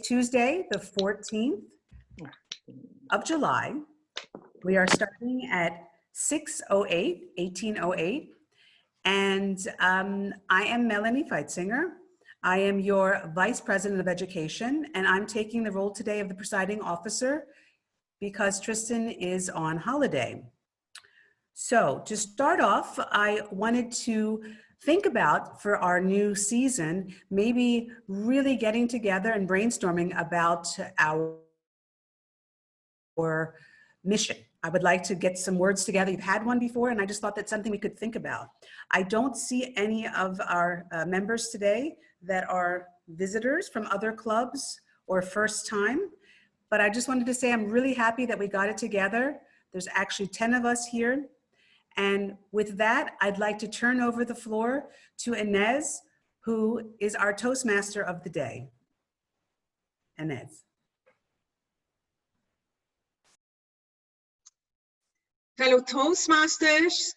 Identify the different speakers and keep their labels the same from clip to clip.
Speaker 1: Tuesday, the 14th of July. We are starting at 18:08, and I am Melanie Feitzinger. I am your Vice President of Education, and I'm taking the role today of the presiding officer because Tristan is on holiday. So to start off, I wanted to think about, for our new season, maybe really getting together and brainstorming about our mission. I would like to get some words together. You've had one before, and I just thought that's something we could think about. I don't see any of our members today that are visitors from other clubs or first time, but I just wanted to say I'm really happy that we got it together. There's actually 10 of us here. And with that, I'd like to turn over the floor to Inez, who is our Toastmaster of the day. Inez.
Speaker 2: Fellow Toastmasters,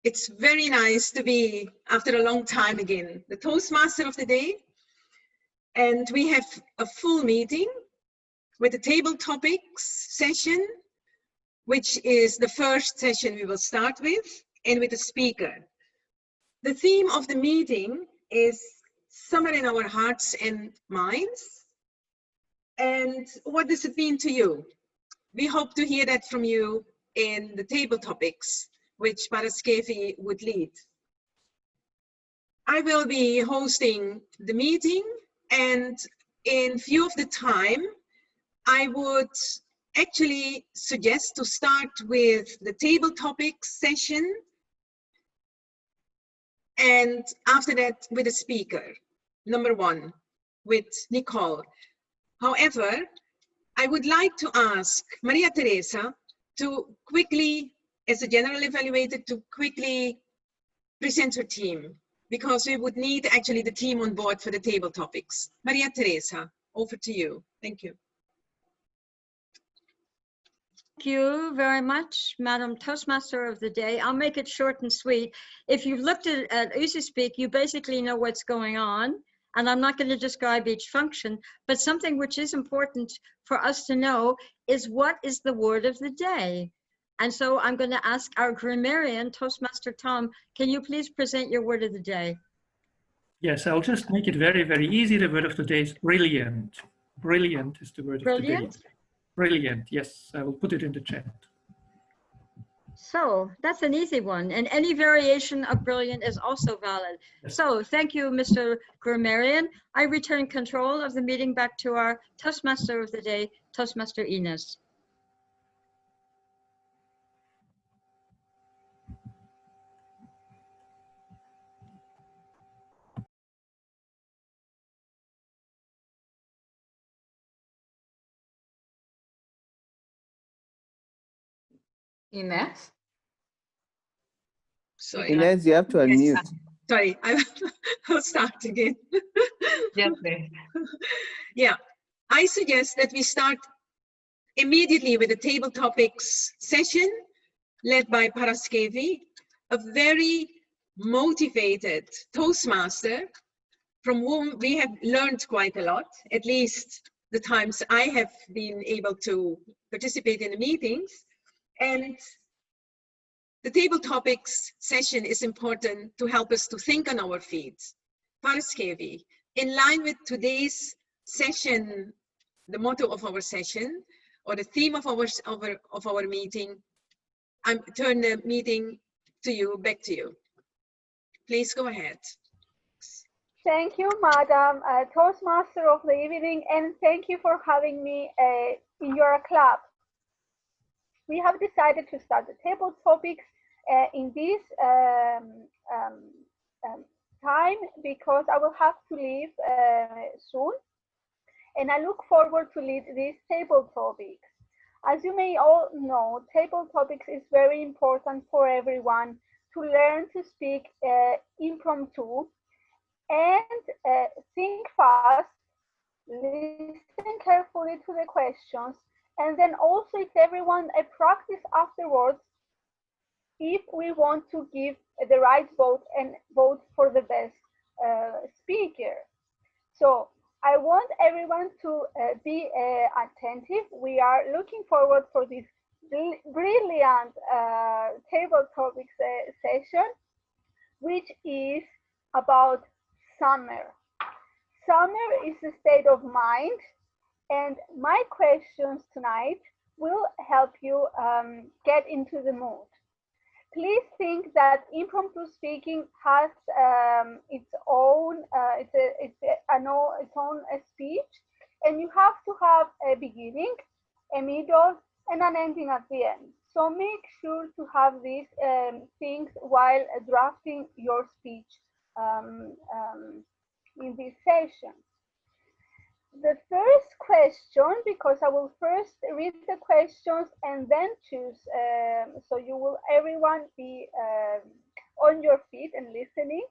Speaker 2: it's very nice to be, after a long time again, the Toastmaster of the day. And we have a full meeting with the table topics session, which is the first session we will start with, and with a speaker. The theme of the meeting is Summer in Our Hearts and Minds. And what does it mean to you? We hope to hear that from you in the table topics, which Paraskevi would lead. I will be hosting the meeting, and in view of the time, I would actually suggest to start with the table topics session, and after that with a speaker, number one, with Nicole. However, I would like to ask Maria Teresa to quickly, as a general evaluator, to quickly present her team, because we would need actually the team on board for the table topics. Maria Teresa, over to you. Thank you.
Speaker 3: Thank you very much, Madam Toastmaster of the Day. I'll make it short and sweet. If you've looked at Easy Speak, you basically know what's going on. And I'm not going to describe each function, but something which is important for us to know is what is the word of the day. And so I'm going to ask our grammarian, Toastmaster Tom, can you please present your word of the day?
Speaker 4: Yes, I'll just make it very, very easy. The word of the day is brilliant. Brilliant is the word of the day. Brilliant, yes, I will put it in the chat.
Speaker 3: So that's an easy one, and any variation of brilliant is also valid. Yes. So thank you, Mr. Grammarian. I return control of the meeting back to our Toastmaster of the Day, Toastmaster Inez.
Speaker 5: Inez?
Speaker 2: Sorry.
Speaker 6: Inez, you have to unmute.
Speaker 2: Yes, sorry, I'll start again.
Speaker 5: Yes, please.
Speaker 2: Yeah, I suggest that we start immediately with the table topics session led by Paraskevi, a very motivated Toastmaster from whom we have learned quite a lot, at least the times I have been able to participate in the meetings. And the table topics session is important to help us to think on our feet. Paraskevi, in line with today's session, the motto of our session, or the theme of our meeting, I turn the meeting to you, back to you. Please go ahead.
Speaker 7: Thank you, Madam Toastmaster of the evening, and thank you for having me in your club. We have decided to start the table topics in this time because I will have to leave soon, and I look forward to lead these table topics. As you may all know, table topics is very important for everyone to learn to speak impromptu and think fast, listen carefully to the questions, and then also if everyone practice afterwards if we want to give the right vote and vote for the best speaker. So I want everyone to be attentive. We are looking forward for this brilliant table topics session, which is about summer. Summer is a state of mind, and my questions tonight will help you get into the mood. Please think that impromptu speaking has its own speech, and you have to have a beginning, a middle, and an ending at the end. So make sure to have these things while drafting your speech in this session. The first question, because I will first read the questions and then choose, so you will everyone be on your feet and listening.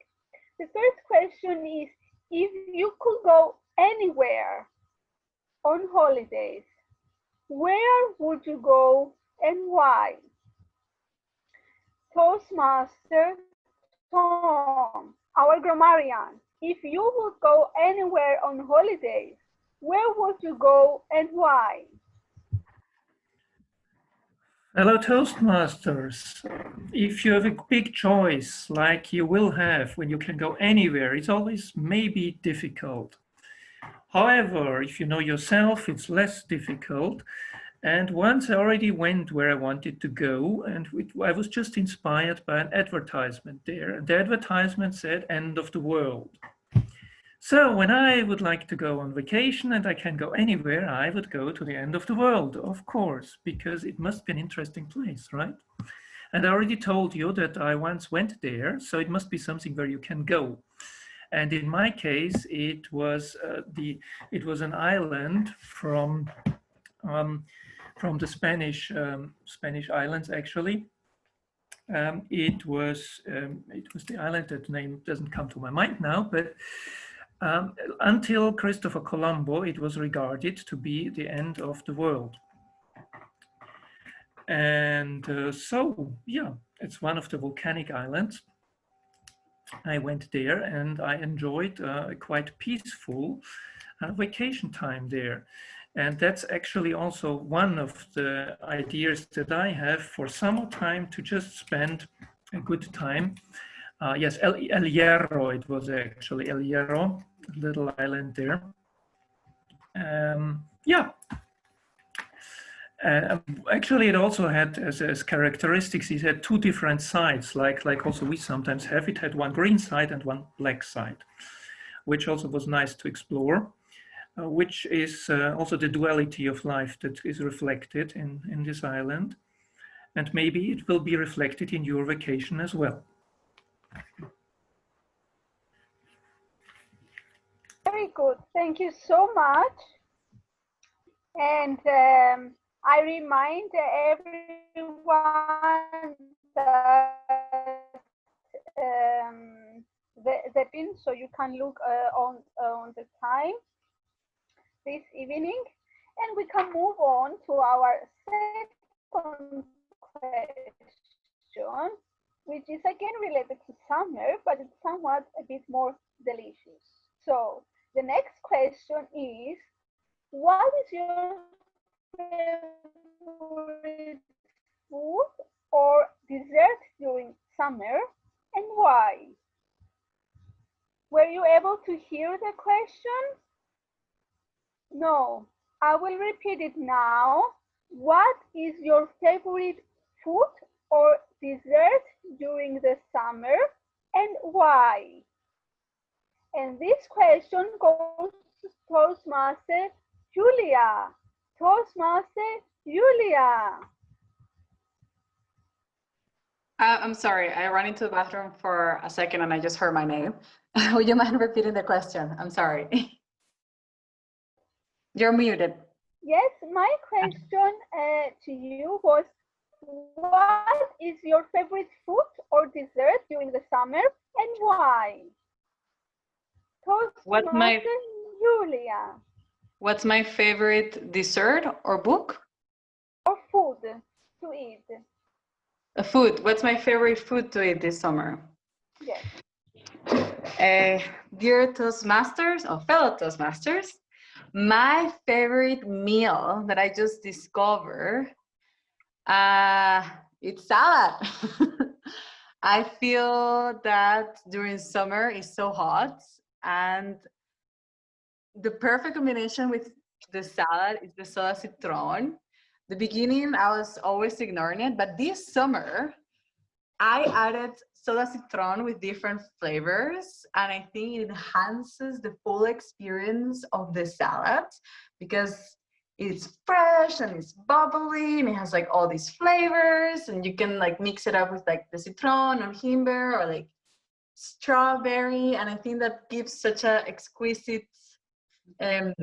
Speaker 7: The first question is, if you could go anywhere on holidays, where would you go and why? Toastmaster Tom, our grammarian, if you would go anywhere on holidays, where would you go and why?
Speaker 4: Hello, Toastmasters. If you have a big choice, like you will have when you can go anywhere, it's always maybe difficult. However, if you know yourself, it's less difficult. And once I already went where I wanted to go, and I was just inspired by an advertisement there. And the advertisement said, "End of the world." So when I would like to go on vacation and I can go anywhere, I would go to the end of the world, of course, because it must be an interesting place, right? And I already told you that I once went there, so it must be something where you can go. And in my case, it was an island from the Spanish islands, actually. It was the island, that name doesn't come to my mind now, but until Christopher Colombo, it was regarded to be the end of the world. And so, yeah, it's one of the volcanic islands. I went there and I enjoyed a quite peaceful vacation time there. And that's actually also one of the ideas that I have for summertime, to just spend a good time. Yes, El Hierro, it was actually El Hierro, a little island there. Yeah. Actually, it also had as characteristics, it had two different sides, like also we sometimes have. It had one green side and one black side, which also was nice to explore, which is also the duality of life that is reflected in this island. And maybe it will be reflected in your vacation as well.
Speaker 7: Very good. Thank you so much. And I remind everyone that the pin, so you can look on the time this evening, and we can move on to our second question, which is again related to summer, but it's somewhat a bit more delicious. So the next question is, what is your favorite food or dessert during summer and why? Were you able to hear the question? No, I will repeat it now. What is your favorite food or dessert during the summer and why? And this question goes to Toastmaster Julia. Toastmaster Julia.
Speaker 5: I'm sorry, I ran into the bathroom for a second and I just heard my name. Would you mind repeating the question? I'm sorry. You're muted.
Speaker 7: Yes, my question to you was, what is your favorite food or dessert during the summer and why? Toastmaster Julia.
Speaker 5: What's my favorite dessert or book?
Speaker 7: Or food to eat.
Speaker 5: Food. What's my favorite food to eat this summer?
Speaker 7: Yes.
Speaker 5: Dear Toastmasters or fellow Toastmasters, my favorite meal that I just discovered, it's salad. I feel that during summer it's so hot, and the perfect combination with the salad is the soda citron. The beginning, I was always ignoring it, but this summer, I added soda citron with different flavors, and I think it enhances the full experience of the salad because it's fresh and it's bubbly and it has like all these flavors, and you can like mix it up with like the citron or himber or like strawberry, and I think that gives such a exquisite um,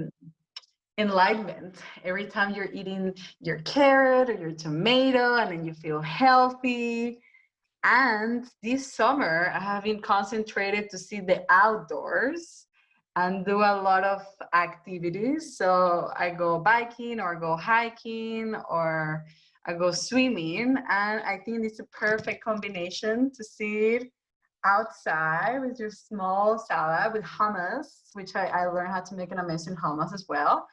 Speaker 5: enlightenment every time you're eating your carrot or your tomato, and then you feel healthy. And this summer, I have been concentrated to see the outdoors and do a lot of activities. So I go biking or go hiking or I go swimming. And I think it's a perfect combination to sit outside with your small salad with hummus, which I learned how to make an amazing hummus as well.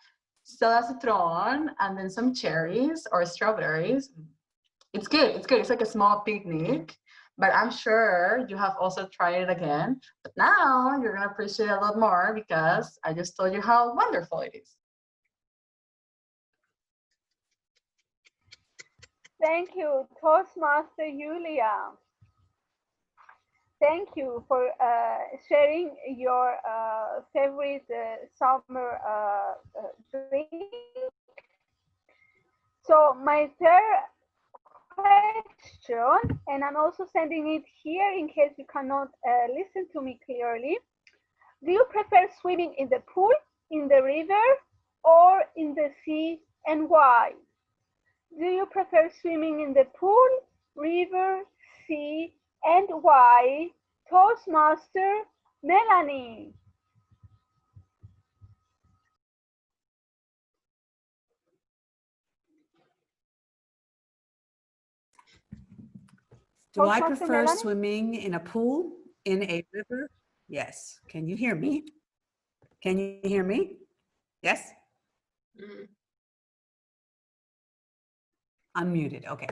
Speaker 5: Soda citron and then some cherries or strawberries. It's good. It's good. It's like a small picnic, but I'm sure you have also tried it again. But now you're going to appreciate it a lot more because I just told you how wonderful it is.
Speaker 7: Thank you, Toastmaster Julia. Thank you for sharing your favorite summer drink. So my third question, and I'm also sending it here in case you cannot listen to me clearly. Do you prefer swimming in the pool, in the river, or in the sea, and why? Do you prefer swimming in the pool, river, sea, and why? Toastmaster Melanie.
Speaker 1: Do I
Speaker 7: Toastmaster
Speaker 1: prefer
Speaker 7: Melanie?
Speaker 1: swimming in a pool, in a river? Yes. Can you hear me? Can you hear me? Yes? Unmuted. Okay.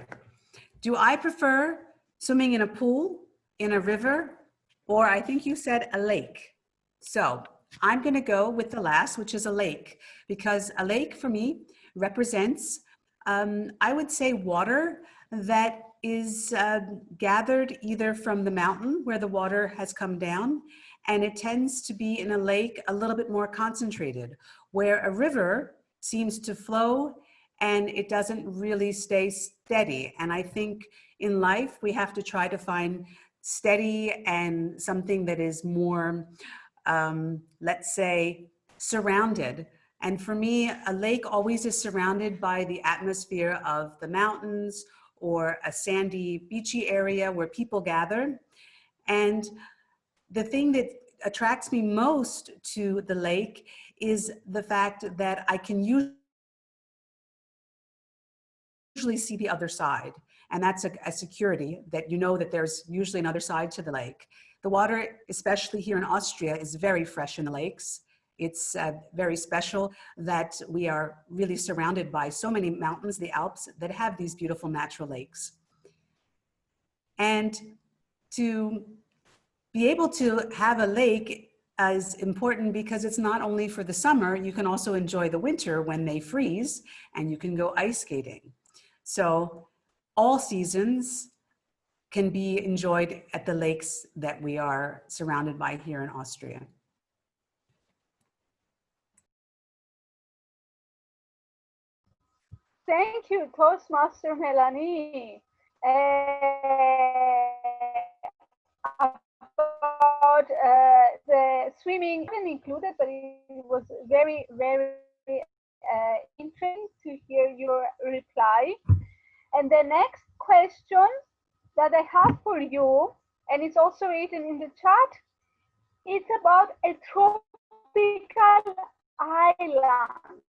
Speaker 1: Do I prefer swimming in a pool, in a river, or I think you said a lake? So I'm going to go with the last, which is a lake, because a lake for me represents, I would say, water that is gathered either from the mountain where the water has come down, and it tends to be in a lake a little bit more concentrated, where a river seems to flow and it doesn't really stay steady. And I think in life, we have to try to find steady and something that is more, let's say, surrounded. And for me, a lake always is surrounded by the atmosphere of the mountains or a sandy, beachy area where people gather. And the thing that attracts me most to the lake is the fact that I can usually see the other side. And that's a security that you know that there's usually another side to the lake. The water, especially here in Austria, is very fresh in the lakes. It's very special that we are really surrounded by so many mountains, the Alps, that have these beautiful natural lakes. And to be able to have a lake is important because it's not only for the summer, you can also enjoy the winter when they freeze and you can go ice skating. So all seasons can be enjoyed at the lakes that we are surrounded by here in Austria.
Speaker 7: Thank you, Toastmaster Melanie. About the swimming, even included, but it was very, very interesting to hear your reply. And the next question that I have for you, and it's also written in the chat, it's about a tropical island.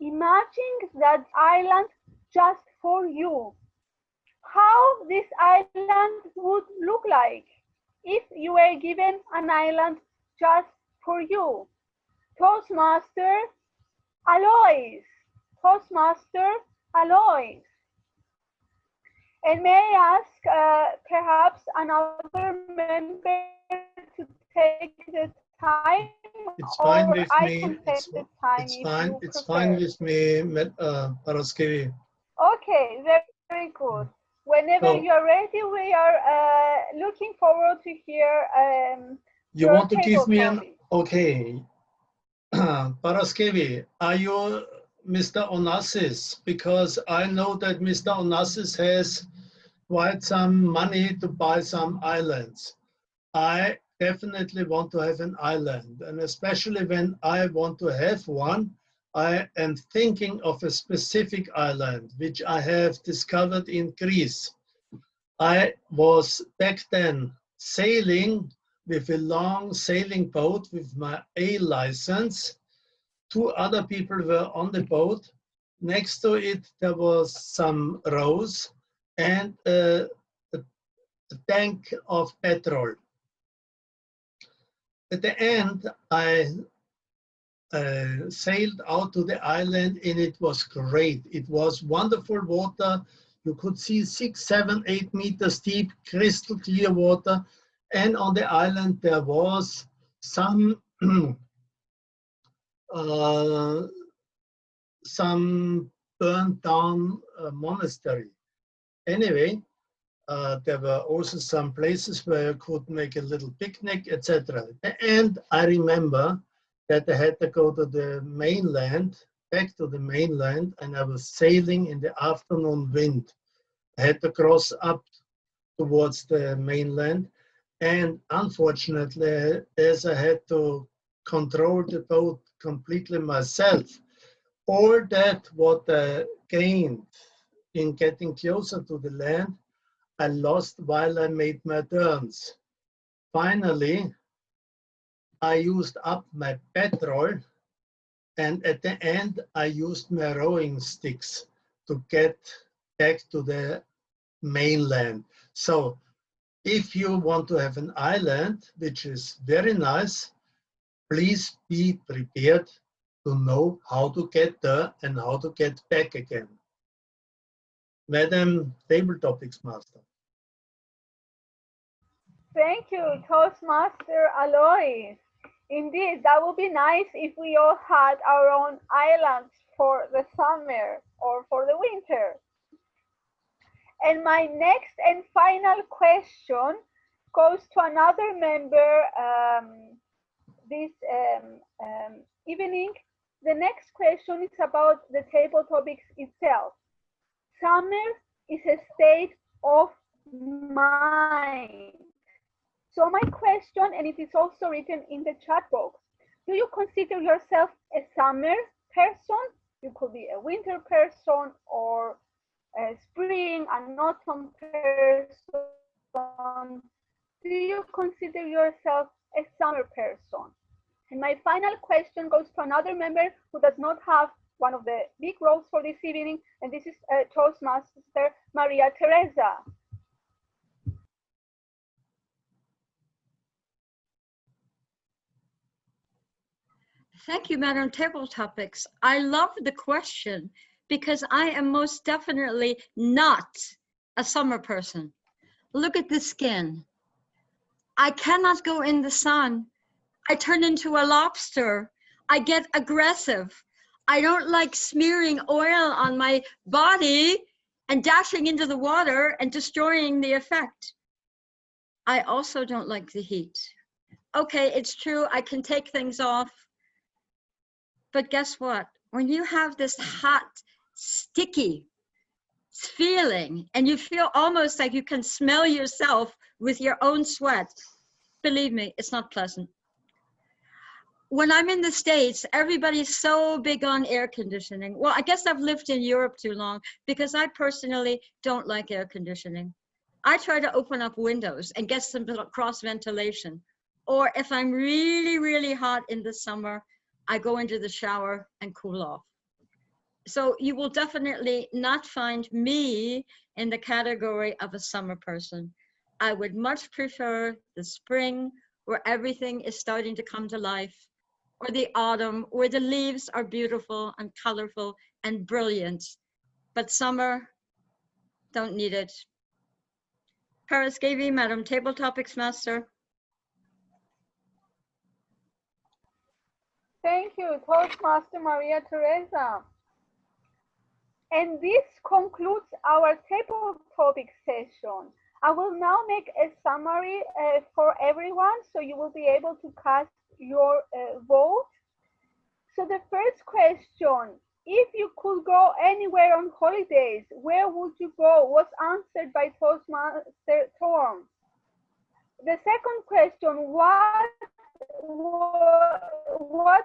Speaker 7: Imagine that island just for you. how this island would look like if you were given an island just for you. Toastmaster Alois. Toastmaster Alois. And may I ask perhaps another member to take the time?
Speaker 6: It's fine
Speaker 7: or
Speaker 6: with
Speaker 7: I
Speaker 6: me.
Speaker 7: can take the time
Speaker 6: It's
Speaker 7: if
Speaker 6: fine.
Speaker 7: you
Speaker 6: It's
Speaker 7: prefer.
Speaker 6: fine with me, Paraskevi.
Speaker 7: Okay, very, very good. Whenever
Speaker 6: So
Speaker 7: you're ready, we are looking forward to hear
Speaker 6: you
Speaker 7: your
Speaker 6: want to give
Speaker 7: table
Speaker 6: me an
Speaker 7: topic.
Speaker 6: okay, Paraskevi? Are you Mr. Onassis? Because I know that Mr. Onassis has quite some money to buy some islands. I definitely want to have an island, and especially when I want to have one, I am thinking of a specific island which I have discovered in Greece. I was back then sailing with a long sailing boat with my A license. Two other people were on the boat. Next to it, there was some rows and a tank of petrol. At the end, I sailed out to the island and it was great. It was wonderful water. You could see 6, 7, 8 meters deep, crystal clear water. And on the island, there was some some burned down monastery. Anyway, there were also some places where you could make a little picnic, etc. At the end, I remember that I had to go to the mainland, back to the mainland, and I was sailing in the afternoon wind. I had to cross up towards the mainland, and unfortunately, as I had to control the boat completely myself, all that what I gained in getting closer to the land, I lost while I made my turns. Finally, I used up my petrol, and at the end, I used my rowing sticks to get back to the mainland. So if you want to have an island, which is very nice, please be prepared to know how to get there and how to get back again. Madam Table Topics Master.
Speaker 7: Thank you, Toastmaster Alois. Indeed, that would be nice if we all had our own islands for the summer or for the winter. And my next and final question goes to another member this evening. The next question is about the table topics itself. Summer is a state of mind. So my question, and it is also written in the chat box, do you consider yourself a summer person? You could be a winter person or a spring and autumn person. Do you consider yourself a summer person? And my final question goes to another member who does not have one of the big roles for this evening, and this is Toastmaster Maria Teresa.
Speaker 3: Thank you, Madam Table Topics. I love the question because I am most definitely not a summer person. Look at the skin. I cannot go in the sun. I turn into a lobster. I get aggressive. I don't like smearing oil on my body and dashing into the water and destroying the effect. I also don't like the heat. Okay, it's true, I can take things off. But guess what? When you have this hot, sticky feeling and you feel almost like you can smell yourself with your own sweat, believe me, it's not pleasant. When I'm in the States, everybody's so big on air conditioning. Well, I guess I've lived in Europe too long because I personally don't like air conditioning. I try to open up windows and get some cross ventilation. Or if I'm really, really hot in the summer, I go into the shower and cool off. So you will definitely not find me in the category of a summer person. I would much prefer the spring, where everything is starting to come to life, or the autumn, where the leaves are beautiful and colorful and brilliant. But summer, don't need it. Paraskevi, Madam Table Topics Master.
Speaker 7: Thank you, Toastmaster Maria Teresa. And this concludes our table topic session. I will now make a summary for everyone, so you will be able to cast your vote. So the first question, if you could go anywhere on holidays, where would you go? Was answered by Toastmaster Torm. The second question, what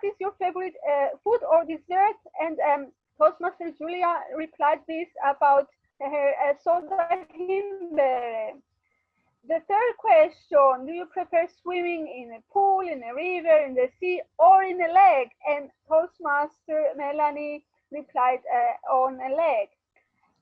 Speaker 7: is your favorite food or dessert? And Toastmaster Julia replied this about her soda himbeere. The third question, do you prefer swimming in a pool, in a river, in the sea, or in a lake? And Toastmaster Melanie replied on a lake.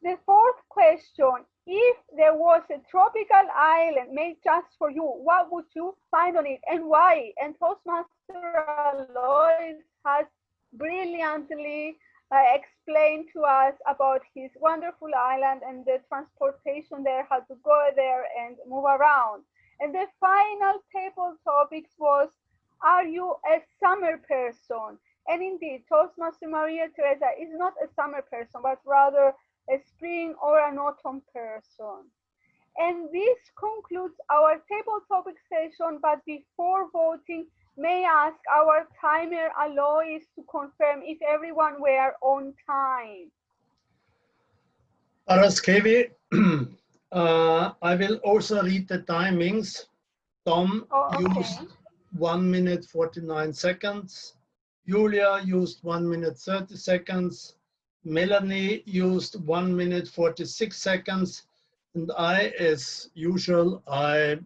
Speaker 7: The fourth question, if there was a tropical island made just for you, what would you find on it and why? And Toastmaster Alois has brilliantly explained to us about his wonderful island and the transportation there, how to go there and move around. And the final table topics was, are you a summer person? And indeed, Toastmaster Maria Teresa is not a summer person, but rather a spring or an autumn person. And this concludes our table topic session, but before voting, may I ask our timer Alois to confirm if everyone were on time.
Speaker 6: Paraskevi, I will also read the timings. Tom used 1 minute 49 seconds. Julia used 1 minute 30 seconds. Melanie used 1 minute 46 seconds. And I, as usual, I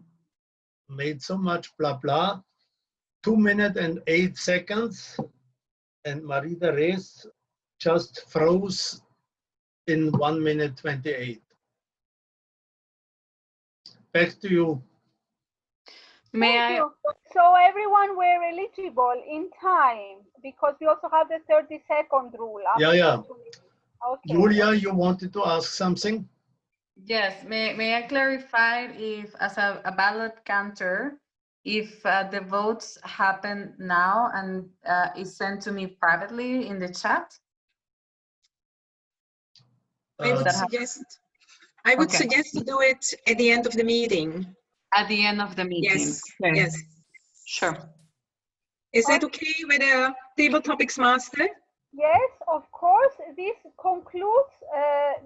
Speaker 6: made so much blah blah. 2 minutes and 8 seconds. And Marie-Therese just froze in 1 minute 28. Back to you.
Speaker 7: Thank you. So everyone were eligible in time, because we also have the 30-second rule.
Speaker 6: Yeah.
Speaker 7: Okay.
Speaker 6: Julia, you wanted to ask something?
Speaker 5: Yes, may I clarify if, as a ballot counter, if the votes happen now and is sent to me privately in the chat?
Speaker 2: I would suggest to do it at the end of the meeting.
Speaker 5: At the end of the meeting.
Speaker 2: Yes,
Speaker 5: Okay.
Speaker 2: yes.
Speaker 5: Sure.
Speaker 2: Is that okay with the table topics master?
Speaker 7: Yes, of course. This concludes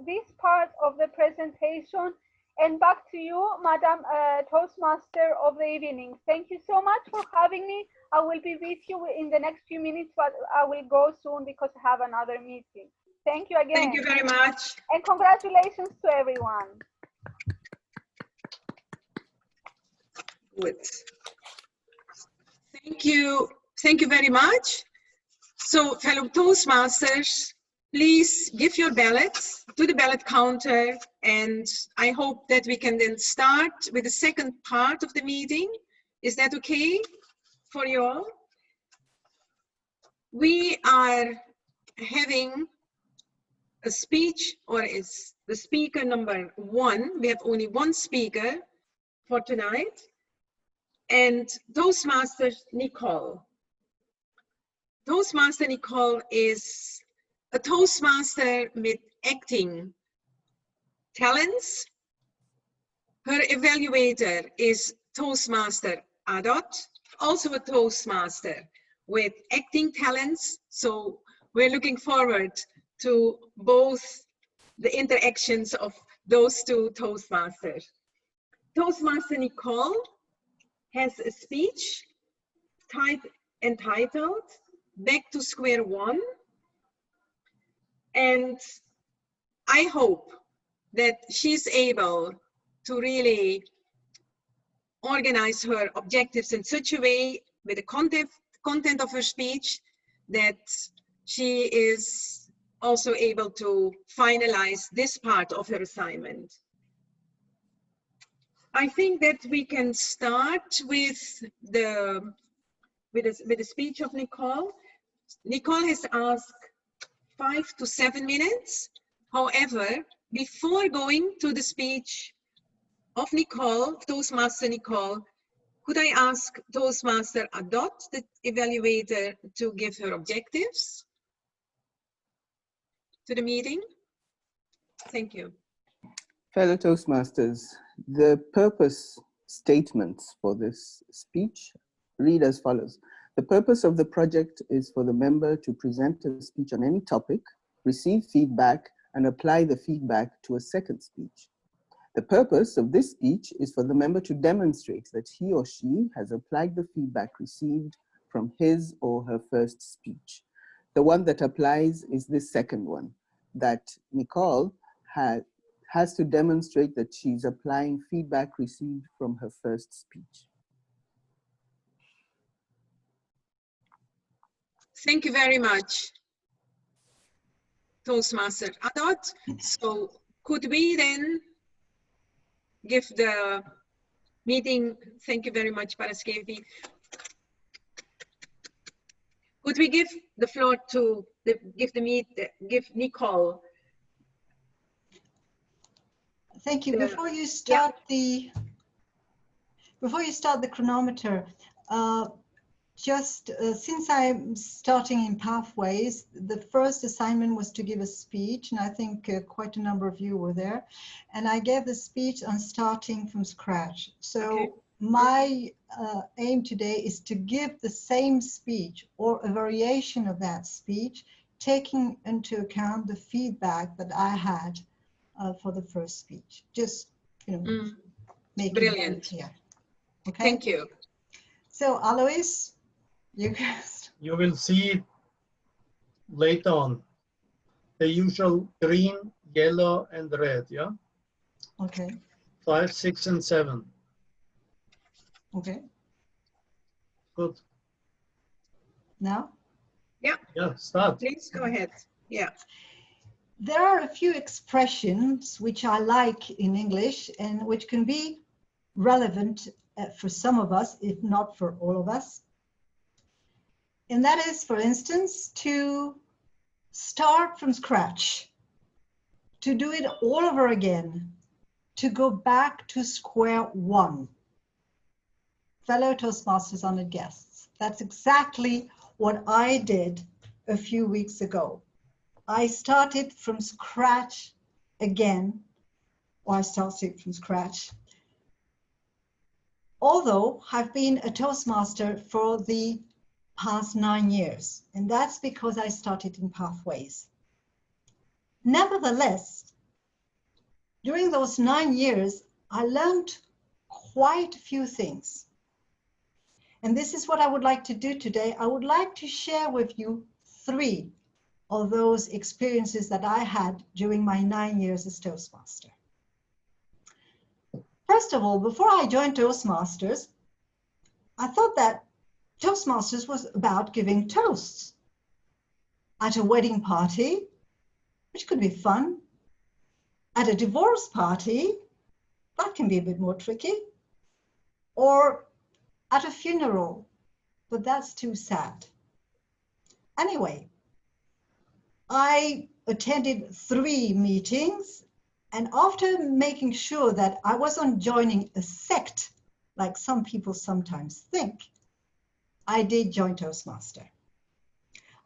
Speaker 7: this part of the presentation. And back to you, Madam Toastmaster of the evening. Thank you so much for having me. I will be with you in the next few minutes, but I will go soon because I have another meeting. Thank you again.
Speaker 2: Thank you very much.
Speaker 7: And congratulations to everyone.
Speaker 2: Good. Thank you. Thank you very much. So, fellow Toastmasters, please give your ballots to the ballot counter, and I hope that we can then start with the second part of the meeting. Is that okay for you all? We are having a speech, or is the speaker number 1. We have only one speaker for tonight, and Toastmaster Nicole. Toastmaster Nicole is a Toastmaster with acting talents. Her evaluator is Toastmaster Adot, also a Toastmaster with acting talents. So we're looking forward to both the interactions of those two Toastmasters. Toastmaster Nicole has a speech entitled Back to Square One. And I hope that she's able to really organize her objectives in such a way with the content of her speech that she is also able to finalize this part of her assignment. I think that we can start with the speech of Nicole. Nicole has asked 5 to 7 minutes. However, before going to the speech of Nicole, Toastmaster Nicole, could I ask Toastmaster Adot, the evaluator, to give her objectives to the meeting? Thank you.
Speaker 8: Fellow Toastmasters, the purpose statements for this speech read as follows. The purpose of the project is for the member to present a speech on any topic, receive feedback, and apply the feedback to a second speech. The purpose of this speech is for the member to demonstrate that he or she has applied the feedback received from his or her first speech. The one that applies is this second one, that Nicole has to demonstrate that she's applying feedback received from her first speech.
Speaker 2: Thank you very much, Toastmaster Adot. So could we then give the meeting, thank you very much, Paraskevi. Could we give the floor to give Nicole?
Speaker 9: Thank you. Before you start the chronometer, since I'm starting in Pathways, the first assignment was to give a speech, and I think quite a number of you were there. And I gave the speech on starting from scratch. So okay. My aim today is to give the same speech or a variation of that speech, taking into account the feedback that I had for the first speech. Just, make
Speaker 2: brilliant.
Speaker 9: It clear. Okay.
Speaker 2: Thank you.
Speaker 9: So Alois, you
Speaker 6: will see later on the usual green, yellow, and red. Yeah.
Speaker 9: Okay.
Speaker 6: 5, 6, and 7.
Speaker 9: Okay.
Speaker 6: Good.
Speaker 9: Now?
Speaker 2: Yeah.
Speaker 6: Yeah, start.
Speaker 2: Please go ahead. Yeah.
Speaker 9: There are a few expressions which I like in English and which can be relevant for some of us, if not for all of us. And that is, for instance, to start from scratch, to do it all over again, to go back to square one. Fellow Toastmasters honored guests, that's exactly what I did a few weeks ago. I started from scratch again, or I started from scratch. Although I've been a Toastmaster for the past 9 years, and that's because I started in Pathways. Nevertheless, during those 9 years, I learned quite a few things. And this is what I would like to do today. I would like to share with you 3 of those experiences that I had during my 9 years as Toastmaster. First of all, before I joined Toastmasters, I thought that Toastmasters was about giving toasts at a wedding party, which could be fun. At a divorce party, that can be a bit more tricky. Or at a funeral, but that's too sad. Anyway, I attended 3 meetings, and after making sure that I wasn't joining a sect, like some people sometimes think, I did join Toastmaster.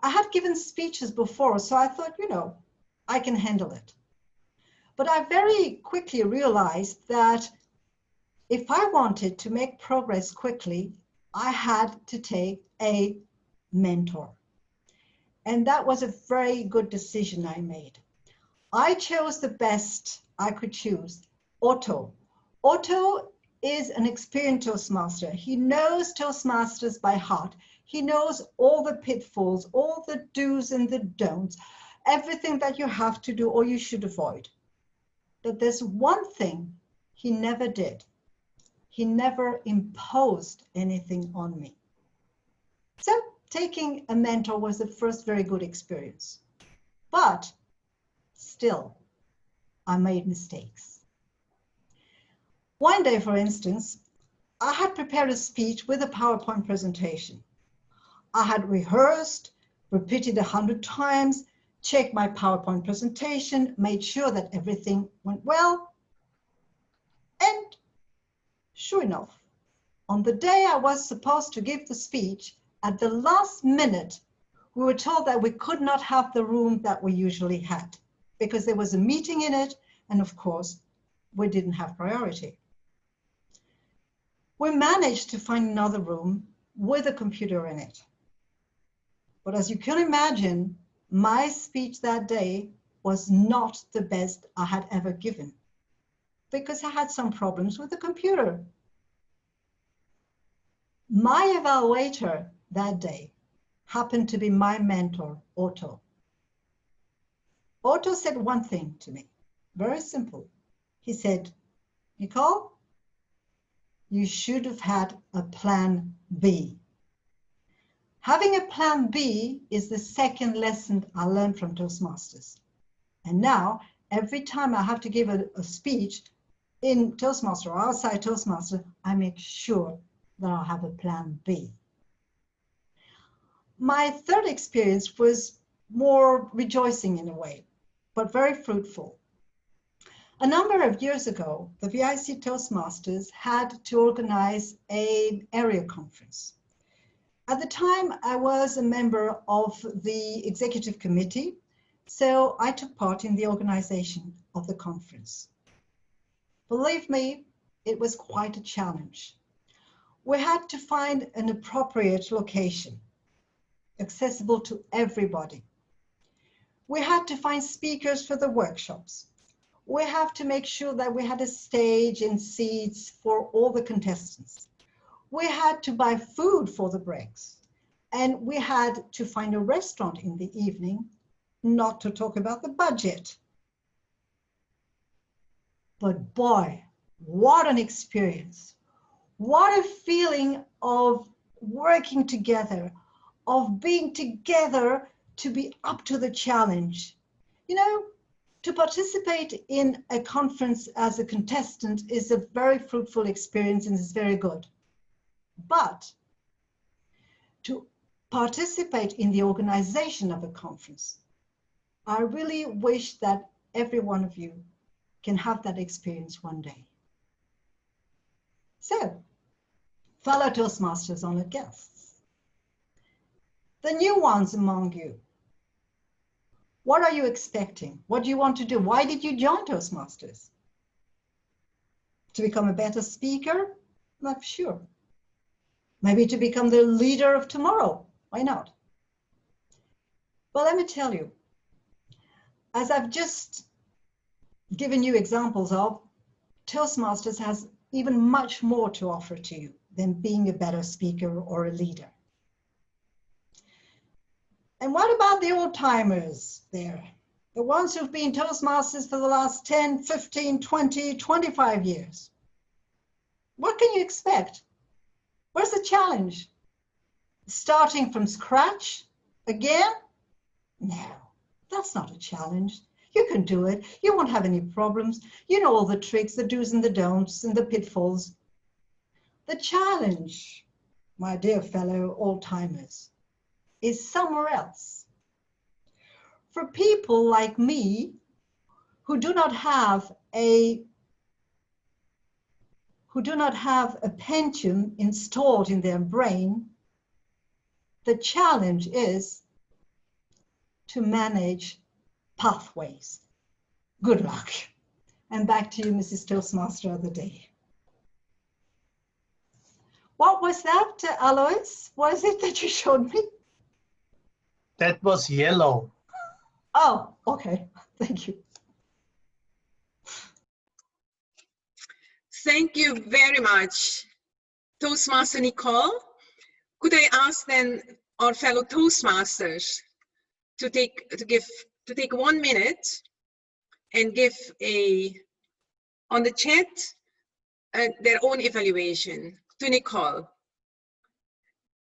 Speaker 9: I had given speeches before, so I thought, I can handle it. But I very quickly realized that if I wanted to make progress quickly, I had to take a mentor. And that was a very good decision I made. I chose the best I could choose, Otto. Otto is an experienced Toastmaster. He knows Toastmasters by heart. He knows all the pitfalls, all the do's and the don'ts, everything that you have to do or you should avoid. But there's one thing he never did. He never imposed anything on me. So taking a mentor was the first very good experience. but still, I made mistakes. One day, for instance, I had prepared a speech with a PowerPoint presentation. I had rehearsed, repeated 100 times, checked my PowerPoint presentation, made sure that everything went well. And sure enough, on the day I was supposed to give the speech, at the last minute, we were told that we could not have the room that we usually had because there was a meeting in it, and of course, we didn't have priority. We managed to find another room with a computer in it. But as you can imagine, my speech that day was not the best I had ever given because I had some problems with the computer. My evaluator that day happened to be my mentor, Otto. Otto said one thing to me, very simple. He said, Nicole, you should have had a plan B. Having a plan B is the second lesson I learned from Toastmasters. And now, every time I have to give a speech in Toastmaster or outside Toastmaster, I make sure that I have a plan B. My third experience was more rejoicing in a way, but very fruitful. A number of years ago, the VIC Toastmasters had to organize an area conference. At the time, I was a member of the executive committee, so I took part in the organization of the conference. Believe me, it was quite a challenge. We had to find an appropriate location, accessible to everybody. We had to find speakers for the workshops. We have to make sure that we had a stage and seats for all the contestants. We had to buy food for the breaks. And we had to find a restaurant in the evening, not to talk about the budget. But boy, what an experience. What a feeling of working together, of being together to be up to the challenge. You know, to participate in a conference as a contestant is a very fruitful experience and is very good. But to participate in the organization of a conference, I really wish that every one of you can have that experience one day. So, fellow Toastmasters, honored guests, the new ones among you, what are you expecting? What do you want to do? Why did you join Toastmasters? To become a better speaker? Not sure. Maybe to become the leader of tomorrow. Why not? Well, let me tell you, as I've just given you examples of, Toastmasters has even much more to offer to you than being a better speaker or a leader. And what about the old timers there? The ones who've been Toastmasters for the last 10, 15, 20, 25 years. What can you expect? Where's the challenge? Starting from scratch again? No, that's not a challenge. You can do it. You won't have any problems. You know all the tricks, the do's and the don'ts and the pitfalls. The challenge, my dear fellow old-timers, is somewhere else. For people like me who do not have a Pentium installed in their brain, the challenge is to manage pathways. Good luck. And back to you, Mrs. Toastmaster of the day. What was that, Alois? What is it that you showed me?
Speaker 6: That was yellow.
Speaker 9: Oh, okay. Thank you.
Speaker 2: Thank you very much, Toastmaster Nicole. Could I ask then our fellow Toastmasters to take 1 minute and give on the chat their own evaluation to Nicole.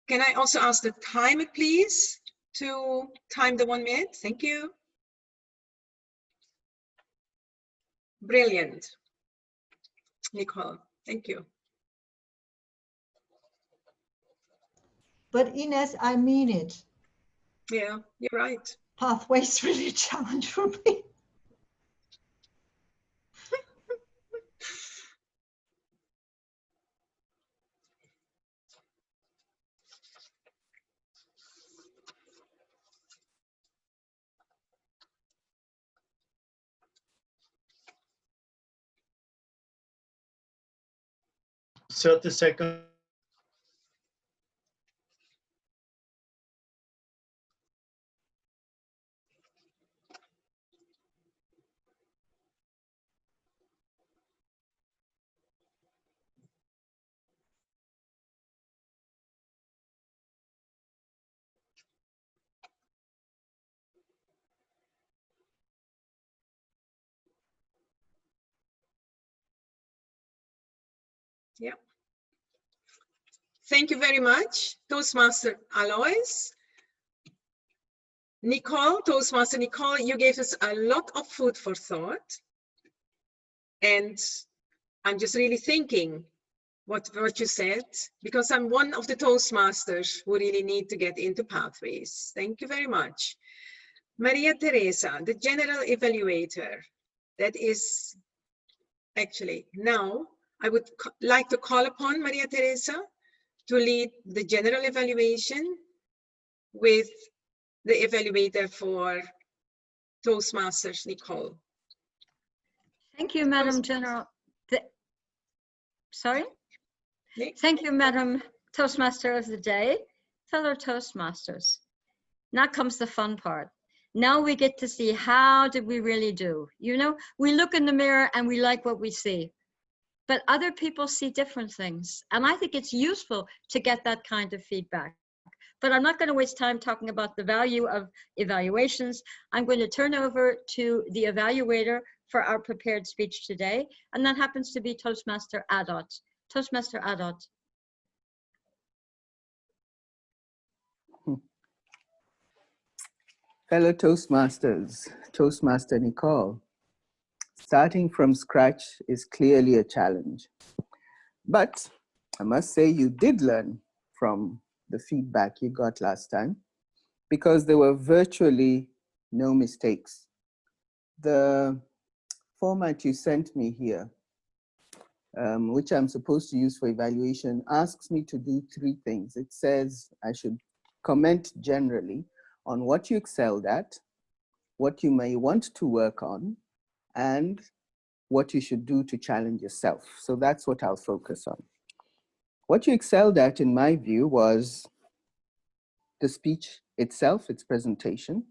Speaker 2: Can I also ask the timer, please, to time the 1 minute? Thank you. Brilliant. Nicole, thank you.
Speaker 9: But Ines, I mean it.
Speaker 2: Yeah, you're right.
Speaker 9: Pathways really a challenge for me.
Speaker 6: Thirty seconds.
Speaker 2: Yeah. Thank you very much, Toastmaster Alois. Nicole, Toastmaster Nicole, you gave us a lot of food for thought. And I'm just really thinking what you said, because I'm one of the Toastmasters who really need to get into pathways. Thank you very much. Maria Teresa, the general evaluator. That is actually now I would like to call upon Maria Teresa to lead the general evaluation with the evaluator for Toastmasters, Nicole.
Speaker 3: Thank you, Madam General. Sorry? Thank you, Madam Toastmaster of the Day, fellow Toastmasters. Now comes the fun part. Now we get to see how did we really do. You know, we look in the mirror and we like what we see, but other people see different things. And I think it's useful to get that kind of feedback. But I'm not going to waste time talking about the value of evaluations. I'm going to turn over to the evaluator for our prepared speech today, and that happens to be Toastmaster Adot. Toastmaster Adot.
Speaker 8: Fellow Toastmasters, Toastmaster Nicole, starting from scratch is clearly a challenge. But I must say you did learn from the feedback you got last time, because there were virtually no mistakes. The format you sent me here, which I'm supposed to use for evaluation, asks me to do 3 things. It says I should comment generally on what you excelled at, what you may want to work on, and what you should do to challenge yourself. So that's what I'll focus on. What you excelled at, in my view, was the speech itself, its presentation.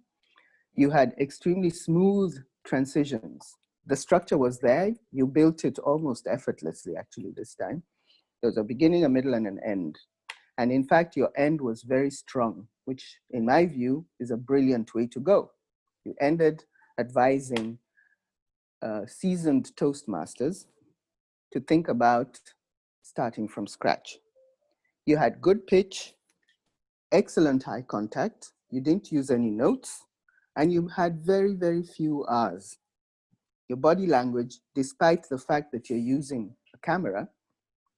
Speaker 8: You had extremely smooth transitions. The structure was there. You built it almost effortlessly, actually, this time. There was a beginning, a middle, and an end. And in fact, your end was very strong, which in my view is a brilliant way to go. You ended advising seasoned Toastmasters to think about starting from scratch. You had good pitch, excellent eye contact, you didn't use any notes, and you had very, very few R's. Your body language, despite the fact that you're using a camera,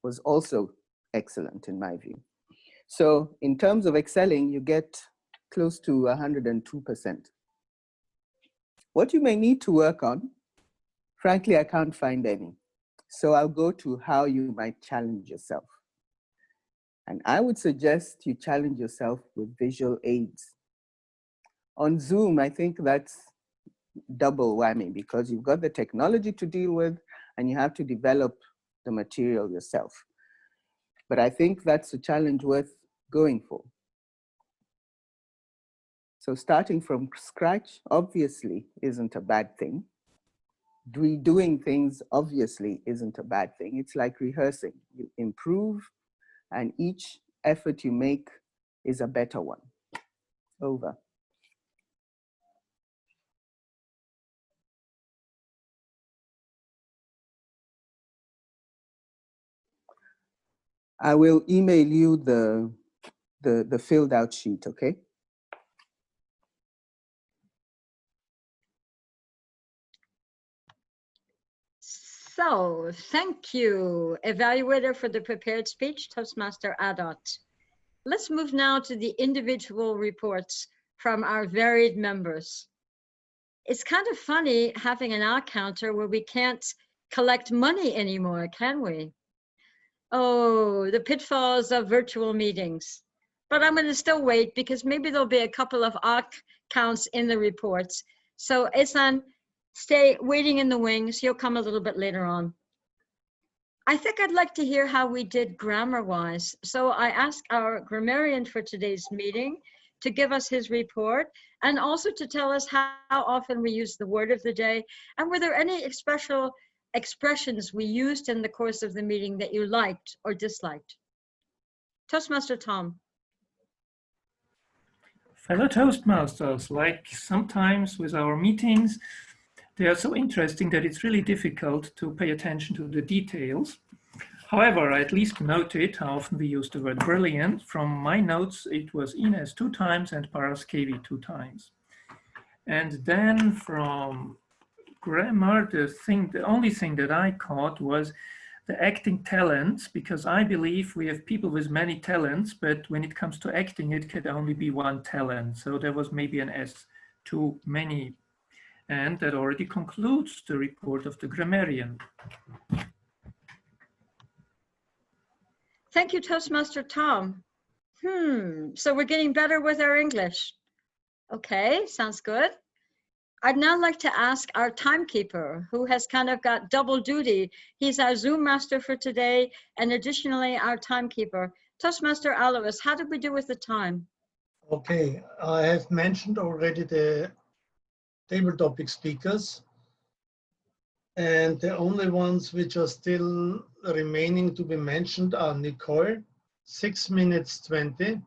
Speaker 8: was also excellent in my view. So in terms of excelling, you get close to 102%. What you may need to work on, frankly, I can't find any. So I'll go to how you might challenge yourself. And I would suggest you challenge yourself with visual aids. On Zoom, I think that's double whammy, because you've got the technology to deal with and you have to develop the material yourself. But I think that's a challenge worth going for. So starting from scratch obviously isn't a bad thing. Redoing things obviously isn't a bad thing. It's like rehearsing. You improve, and each effort you make is a better one. Over. I will email you the filled out sheet, okay?
Speaker 3: So, thank you, evaluator, for the prepared speech, Toastmaster Adot. Let's move now to the individual reports from our varied members. It's kind of funny having an hour counter where we can't collect money anymore, can we? Oh, the pitfalls of virtual meetings. But I'm going to still wait because maybe there'll be a couple of ARC counts in the reports. So Isan, stay waiting in the wings. You'll come a little bit later on. I think I'd like to hear how we did grammar-wise. So I asked our grammarian for today's meeting to give us his report and also to tell us how often we use the word of the day and were there any special expressions we used in the course of the meeting that you liked or disliked. Toastmaster Tom.
Speaker 4: Fellow Toastmasters, like sometimes with our meetings, they are so interesting that it's really difficult to pay attention to the details. However, I at least noted how often we use the word brilliant. From my notes, it was Ines 2 times and Paraskevi 2 times. And then from grammar, the only thing that I caught was the acting talents, because I believe we have people with many talents, but when it comes to acting, it can only be one talent. So there was maybe an S too many. And that already concludes the report of the grammarian.
Speaker 3: Thank you, Toastmaster Tom. So we're getting better with our English. Okay, sounds good. I'd now like to ask our timekeeper, who has kind of got double duty. He's our Zoom master for today, and additionally our timekeeper. Toastmaster Alois, how did we do with the time?
Speaker 6: Okay, I have mentioned already the table topic speakers. And the only ones which are still remaining to be mentioned are Nicole, 6 minutes 20,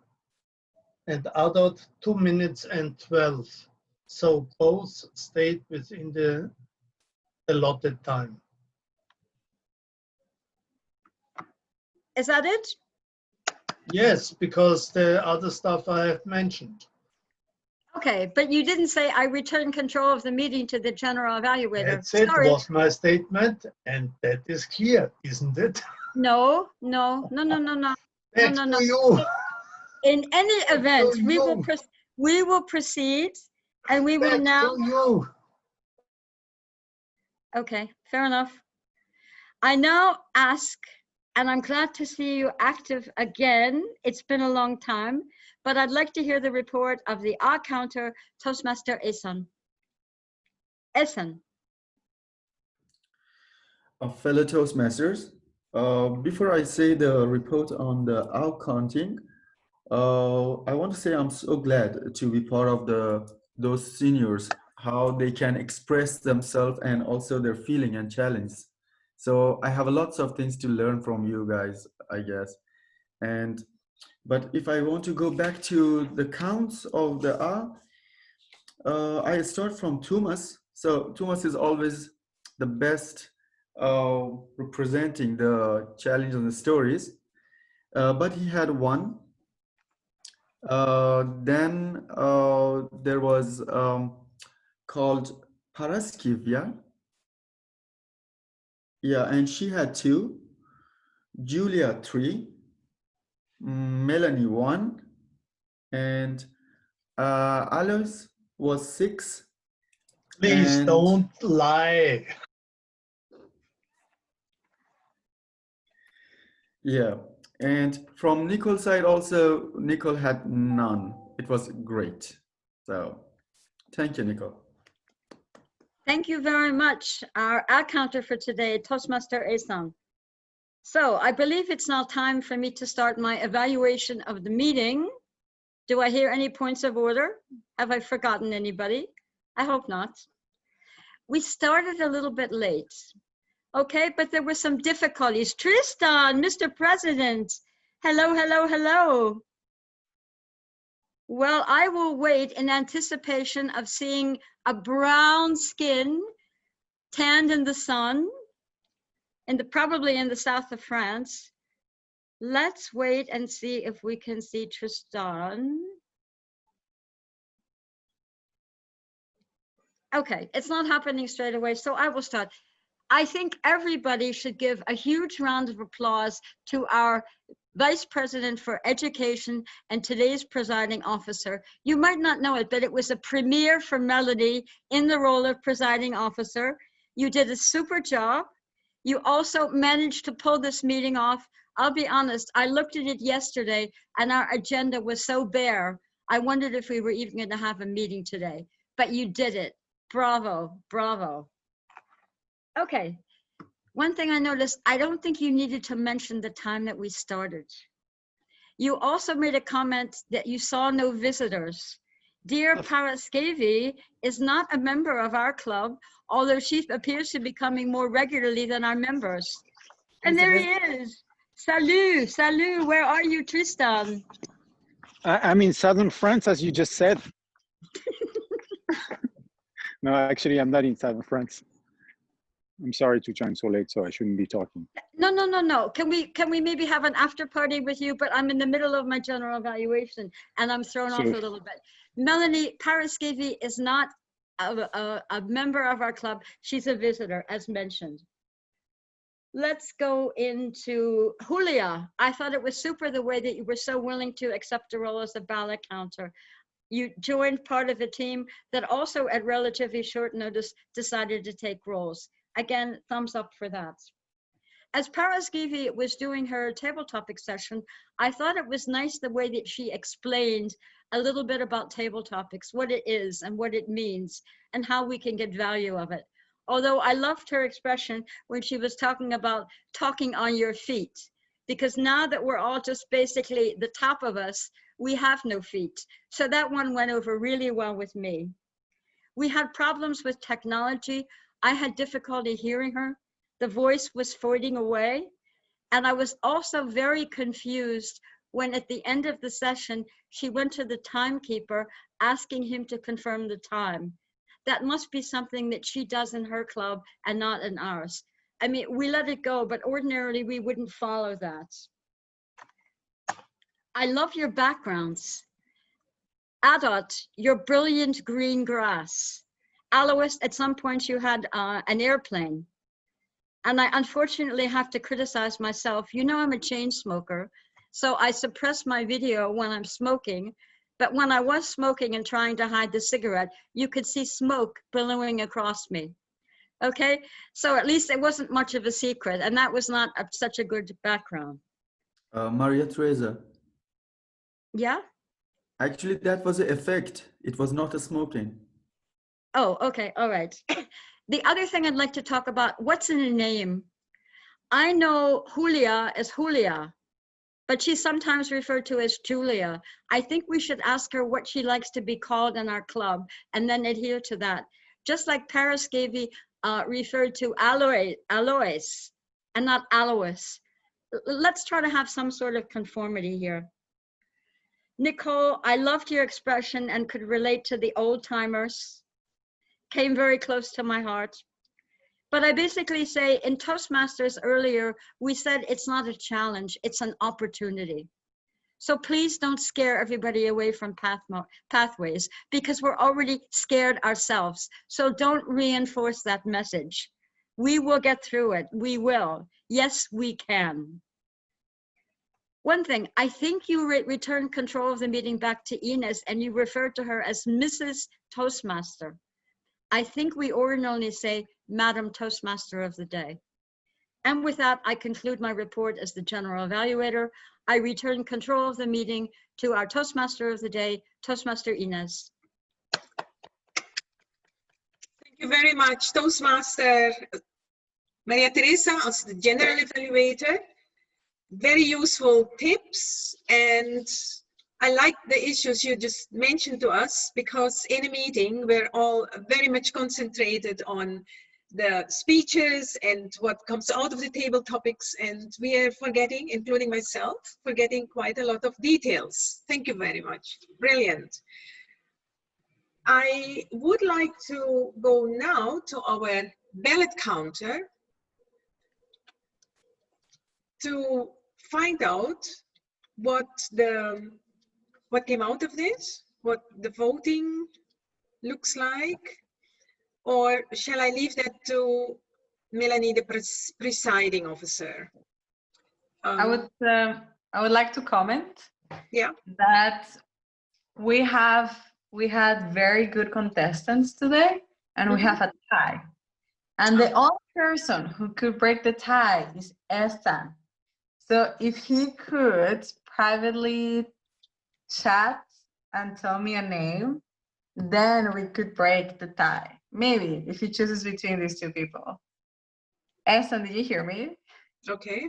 Speaker 6: and Adot, 2 minutes and 12. So both stayed within the allotted time.
Speaker 3: Is that it?
Speaker 6: Yes, because the other stuff I have mentioned.
Speaker 3: Okay, but you didn't say I return control of the meeting to the general evaluator.
Speaker 6: That's it,
Speaker 3: Sorry.
Speaker 6: was my statement, and that is clear, isn't it?
Speaker 3: No.
Speaker 6: Back to you.
Speaker 3: In any event,
Speaker 6: to
Speaker 3: we will proceed, and we will
Speaker 6: Back
Speaker 3: now.
Speaker 6: to you.
Speaker 3: Okay, fair enough. I now ask, and I'm glad to see you active again. It's been a long time, but I'd like to hear the report of the R counter, Toastmaster Esan. Esan.
Speaker 10: Fellow Toastmasters, before I say the report on the out counting, I want to say I'm so glad to be part of those seniors, how they can express themselves and also their feeling and challenge. So I have lots of things to learn from you guys, I guess. But if I want to go back to the counts of the I start from Thomas. So Thomas is always the best representing the challenge and the stories. But he had one. Then there was called Paraskivia. Yeah, and she had 2. Julia 3. Melanie 1. And Alois was 6.
Speaker 6: Please
Speaker 10: and
Speaker 6: don't lie.
Speaker 10: Yeah, and from Nicole's side also, Nicole had none. It was great. So thank you, Nicole.
Speaker 3: Thank you very much. Our ad counter for today, Toastmaster Esan. So I believe it's now time for me to start my evaluation of the meeting. Do I hear any points of order? Have I forgotten anybody? I hope not. We started a little bit late. Okay, but there were some difficulties. Tristan, Mr. President, hello. Well, I will wait in anticipation of seeing a brown skin tanned in the sun, probably in the south of France. Let's wait and see if we can see Tristan. Okay, it's not happening straight away, so I will start. I think everybody should give a huge round of applause to our Vice President for Education and today's presiding officer. You might not know it, but it was a premiere for Melody in the role of presiding officer. You did a super job. You also managed to pull this meeting off. I'll be honest, I looked at it yesterday and our agenda was so bare. I wondered if we were even going to have a meeting today, but you did it. Bravo, bravo. Okay, one thing I noticed, I don't think you needed to mention the time that we started. You also made a comment that you saw no visitors. Dear Paraskevi is not a member of our club, although she appears to be coming more regularly than our members. And there he is. Salut, salut, where are you, Tristan?
Speaker 11: I'm in southern France, as you just said. No, actually, I'm not in southern France. I'm sorry to join so late, so I shouldn't be talking.
Speaker 3: No. Can we maybe have an after party with you? But I'm in the middle of my general evaluation and I'm thrown off a little bit. Melanie Paraskevi is not a member of our club. She's a visitor, as mentioned. Let's go into Julia. I thought it was super the way that you were so willing to accept the role as a ballot counter. You joined part of a team that also at relatively short notice decided to take roles. Again, thumbs up for that. As Paraskevi was doing her table topic session, I thought it was nice the way that she explained a little bit about table topics, what it is and what it means and how we can get value of it. Although I loved her expression when she was talking about talking on your feet, because now that we're all just basically the top of us, we have no feet. So that one went over really well with me. We had problems with technology. I had difficulty hearing her. The voice was fading away. And I was also very confused when at the end of the session, she went to the timekeeper asking him to confirm the time. That must be something that she does in her club and not in ours. I mean, we let it go, but ordinarily we wouldn't follow that. I love your backgrounds. Adot, your brilliant green grass. Alois, at some point you had an airplane. And I unfortunately have to criticize myself. You know I'm a chain smoker, so I suppress my video when I'm smoking. But when I was smoking and trying to hide the cigarette, you could see smoke billowing across me. Okay, so at least it wasn't much of a secret, and that was not such a good background.
Speaker 10: Maria Teresa.
Speaker 3: Yeah?
Speaker 10: Actually, that was an effect. It was not a smoking.
Speaker 3: Oh, okay, all right. The other thing I'd like to talk about, what's in a name? I know Julia as Julia, but she's sometimes referred to as Julia. I think we should ask her what she likes to be called in our club and then adhere to that. Just like Paraskevi referred to Alois and not Alois. Let's try to have some sort of conformity here. Nicole, I loved your expression and could relate to the old timers. Came very close to my heart. But I basically say in Toastmasters earlier, we said it's not a challenge, it's an opportunity. So please don't scare everybody away from pathways because we're already scared ourselves. So don't reinforce that message. We will get through it, we will. Yes, we can. One thing, I think you returned control of the meeting back to Ines and you referred to her as Mrs. Toastmaster. I think we ordinarily say Madam Toastmaster of the Day. And with that, I conclude my report as the General Evaluator. I return control of the meeting to our Toastmaster of the Day, Toastmaster Ines.
Speaker 2: Thank you very much, Toastmaster Maria Teresa, as the General Evaluator. Very useful tips, and I like the issues you just mentioned to us, because in a meeting we're all very much concentrated on the speeches and what comes out of the table topics, and we are forgetting, including myself, forgetting quite a lot of details. Thank you very much. Brilliant. I would like to go now to our ballot counter to find out what came out of this, what the voting looks like, or shall I leave that to Melanie, the presiding officer.
Speaker 5: I would like to comment.
Speaker 2: Yeah.
Speaker 5: That we had very good contestants today, and we have a tie. And the only person who could break the tie is Esther. So if he could privately chat and tell me a name, then we could break the tie. Maybe if he chooses between these two people. Esther, did you hear me?
Speaker 2: Okay.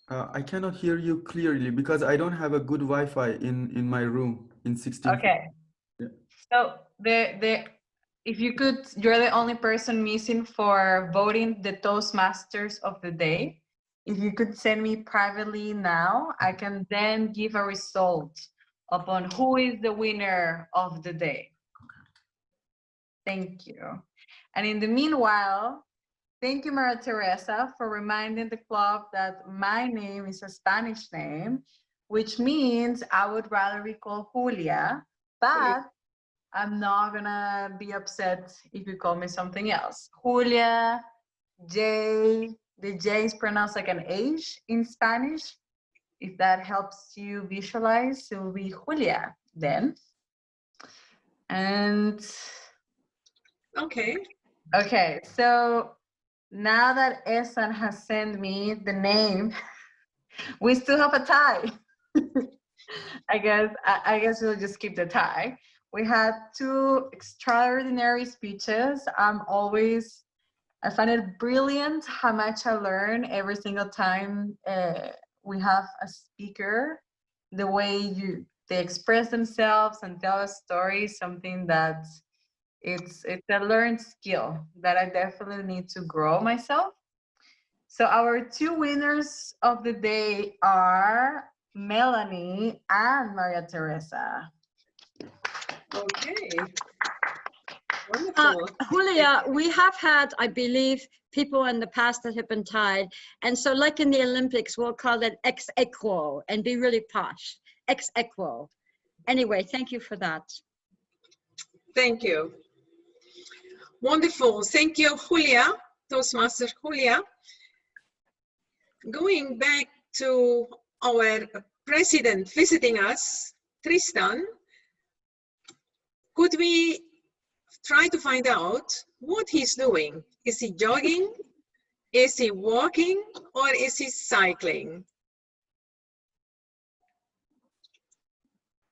Speaker 10: I cannot hear you clearly because I don't have a good Wi-Fi in my room in 16.
Speaker 5: Okay.
Speaker 10: Yeah.
Speaker 5: So if you could, you're the only person missing for voting the Toastmasters of the day. If you could send me privately now, I can then give a result upon who is the winner of the day. Thank you. And in the meanwhile, thank you, Maria Teresa, for reminding the club that my name is a Spanish name, which means I would rather be called Julia, but I'm not gonna be upset if you call me something else. Julia, J, the J is pronounced like an H in Spanish. If that helps you visualize, it will be Julia then. And
Speaker 2: okay.
Speaker 5: Okay, so now that Esan has sent me the name, we still have a tie. I guess we'll just keep the tie. We had two extraordinary speeches. I find it brilliant how much I learn every single time we have a speaker. The way they express themselves and tell a story, something that it's a learned skill that I definitely need to grow myself. So our two winners of the day are Melanie and Maria Teresa.
Speaker 2: Okay. Wonderful.
Speaker 3: Julia, we have had, I believe, people in the past that have been tied. And so like in the Olympics, we'll call it ex aequo and be really posh. Ex aequo. Anyway, thank you for that.
Speaker 2: Thank you. Wonderful. Thank you, Julia, Toastmaster Julia. Going back to our president visiting us, Tristan, could we try to find out what he's doing? Is he jogging? Is he walking? Or is he cycling?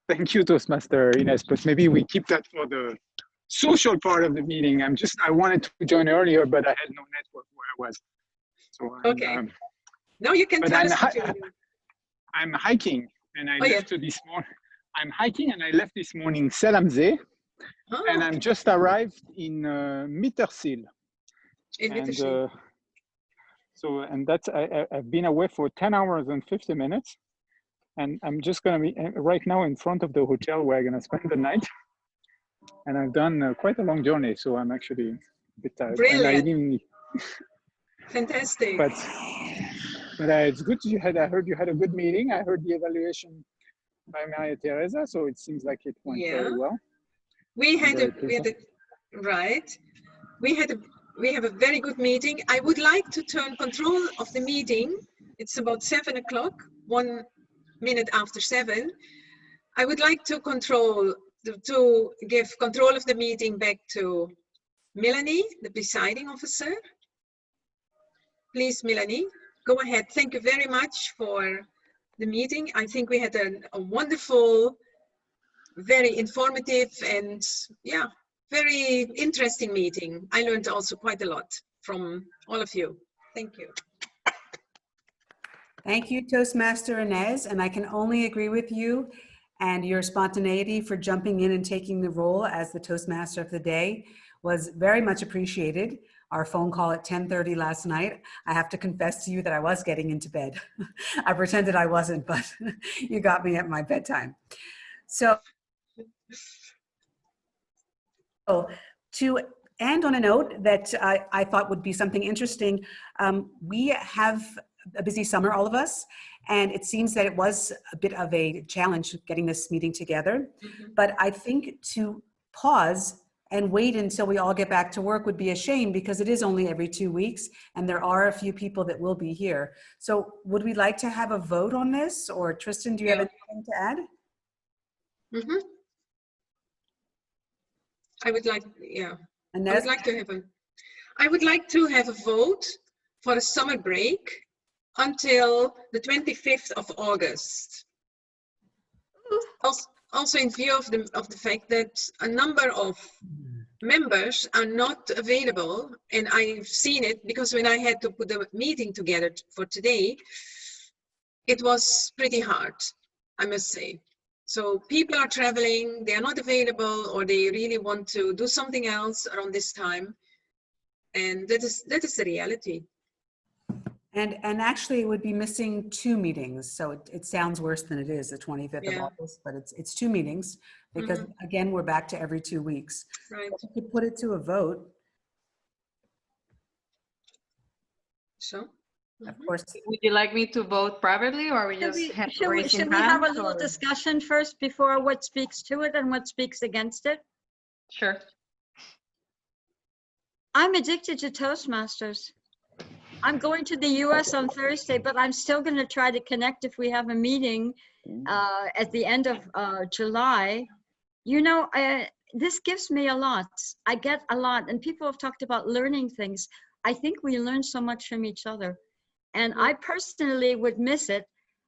Speaker 11: Thank you, Toastmaster Ines, but maybe we keep that for the social part of the meeting. I wanted to join earlier, but I had no network where I was. So
Speaker 2: okay. Now you can tell us what you're doing.
Speaker 11: I'm hiking, and I left this morning. I'm hiking, and I left this morning Selamze, and I'm just arrived in Mittersil.
Speaker 2: In Mittersil.
Speaker 11: And that's I've been away for 10 hours and 50 minutes, and I'm just gonna be right now in front of the hotel where I'm gonna spend the night. And I've done quite a long journey, so I'm actually a bit tired.
Speaker 2: Brilliant. Fantastic.
Speaker 11: But it's good. I heard you had a good meeting. I heard the evaluation by Maria Teresa, so it seems like it went very well.
Speaker 2: We have a very good meeting. I would like to turn control of the meeting. It's about 7 o'clock, 1 minute after 7. I would like to give control of the meeting back to Melanie, the presiding officer. Please, Melanie, go ahead. Thank you very much for the meeting. I think we had a wonderful, very informative and very interesting meeting. I learned also quite a lot from all of you. Thank you.
Speaker 1: Thank you, Toastmaster Inez, and I can only agree with you and your spontaneity for jumping in and taking the role as the Toastmaster of the day was very much appreciated. Our phone call at 10:30 last night, I have to confess to you that I was getting into bed. I pretended I wasn't, but you got me at my bedtime. So to end on a note that I thought would be something interesting, we have a busy summer, all of us, and it seems that it was a bit of a challenge getting this meeting together. But I think to pause and wait until we all get back to work would be a shame, because it is only every 2 weeks and there are a few people that will be here. So would we like to have a vote on this, or Tristan, do you have anything to add?
Speaker 2: Mhm. I would like, yeah,
Speaker 1: And
Speaker 2: I would like to have a vote for a summer break until the 25th of August. Also in view of the fact that a number of members are not available, and I've seen it because when I had to put the meeting together for today, it was pretty hard, I must say. So people are traveling, they are not available, or they really want to do something else around this time. And that is the reality.
Speaker 1: And actually it would be missing 2 meetings. So it sounds worse than it is, the 25th of
Speaker 2: Yeah.
Speaker 1: August, but it's 2 meetings because again, we're back to every 2 weeks.
Speaker 2: Right.
Speaker 1: But we could put it to a vote.
Speaker 2: So,
Speaker 1: Of course.
Speaker 5: Would you like me to vote privately, or we just
Speaker 3: Should we have a little discussion first before what speaks to it and what speaks against it?
Speaker 5: Sure.
Speaker 3: I'm addicted to Toastmasters. I'm going to the US on Thursday, but I'm still going to try to connect if we have a meeting at the end of July. You know, this gives me a lot. I get a lot, and people have talked about learning things. I think we learn so much from each other. And I personally would miss it.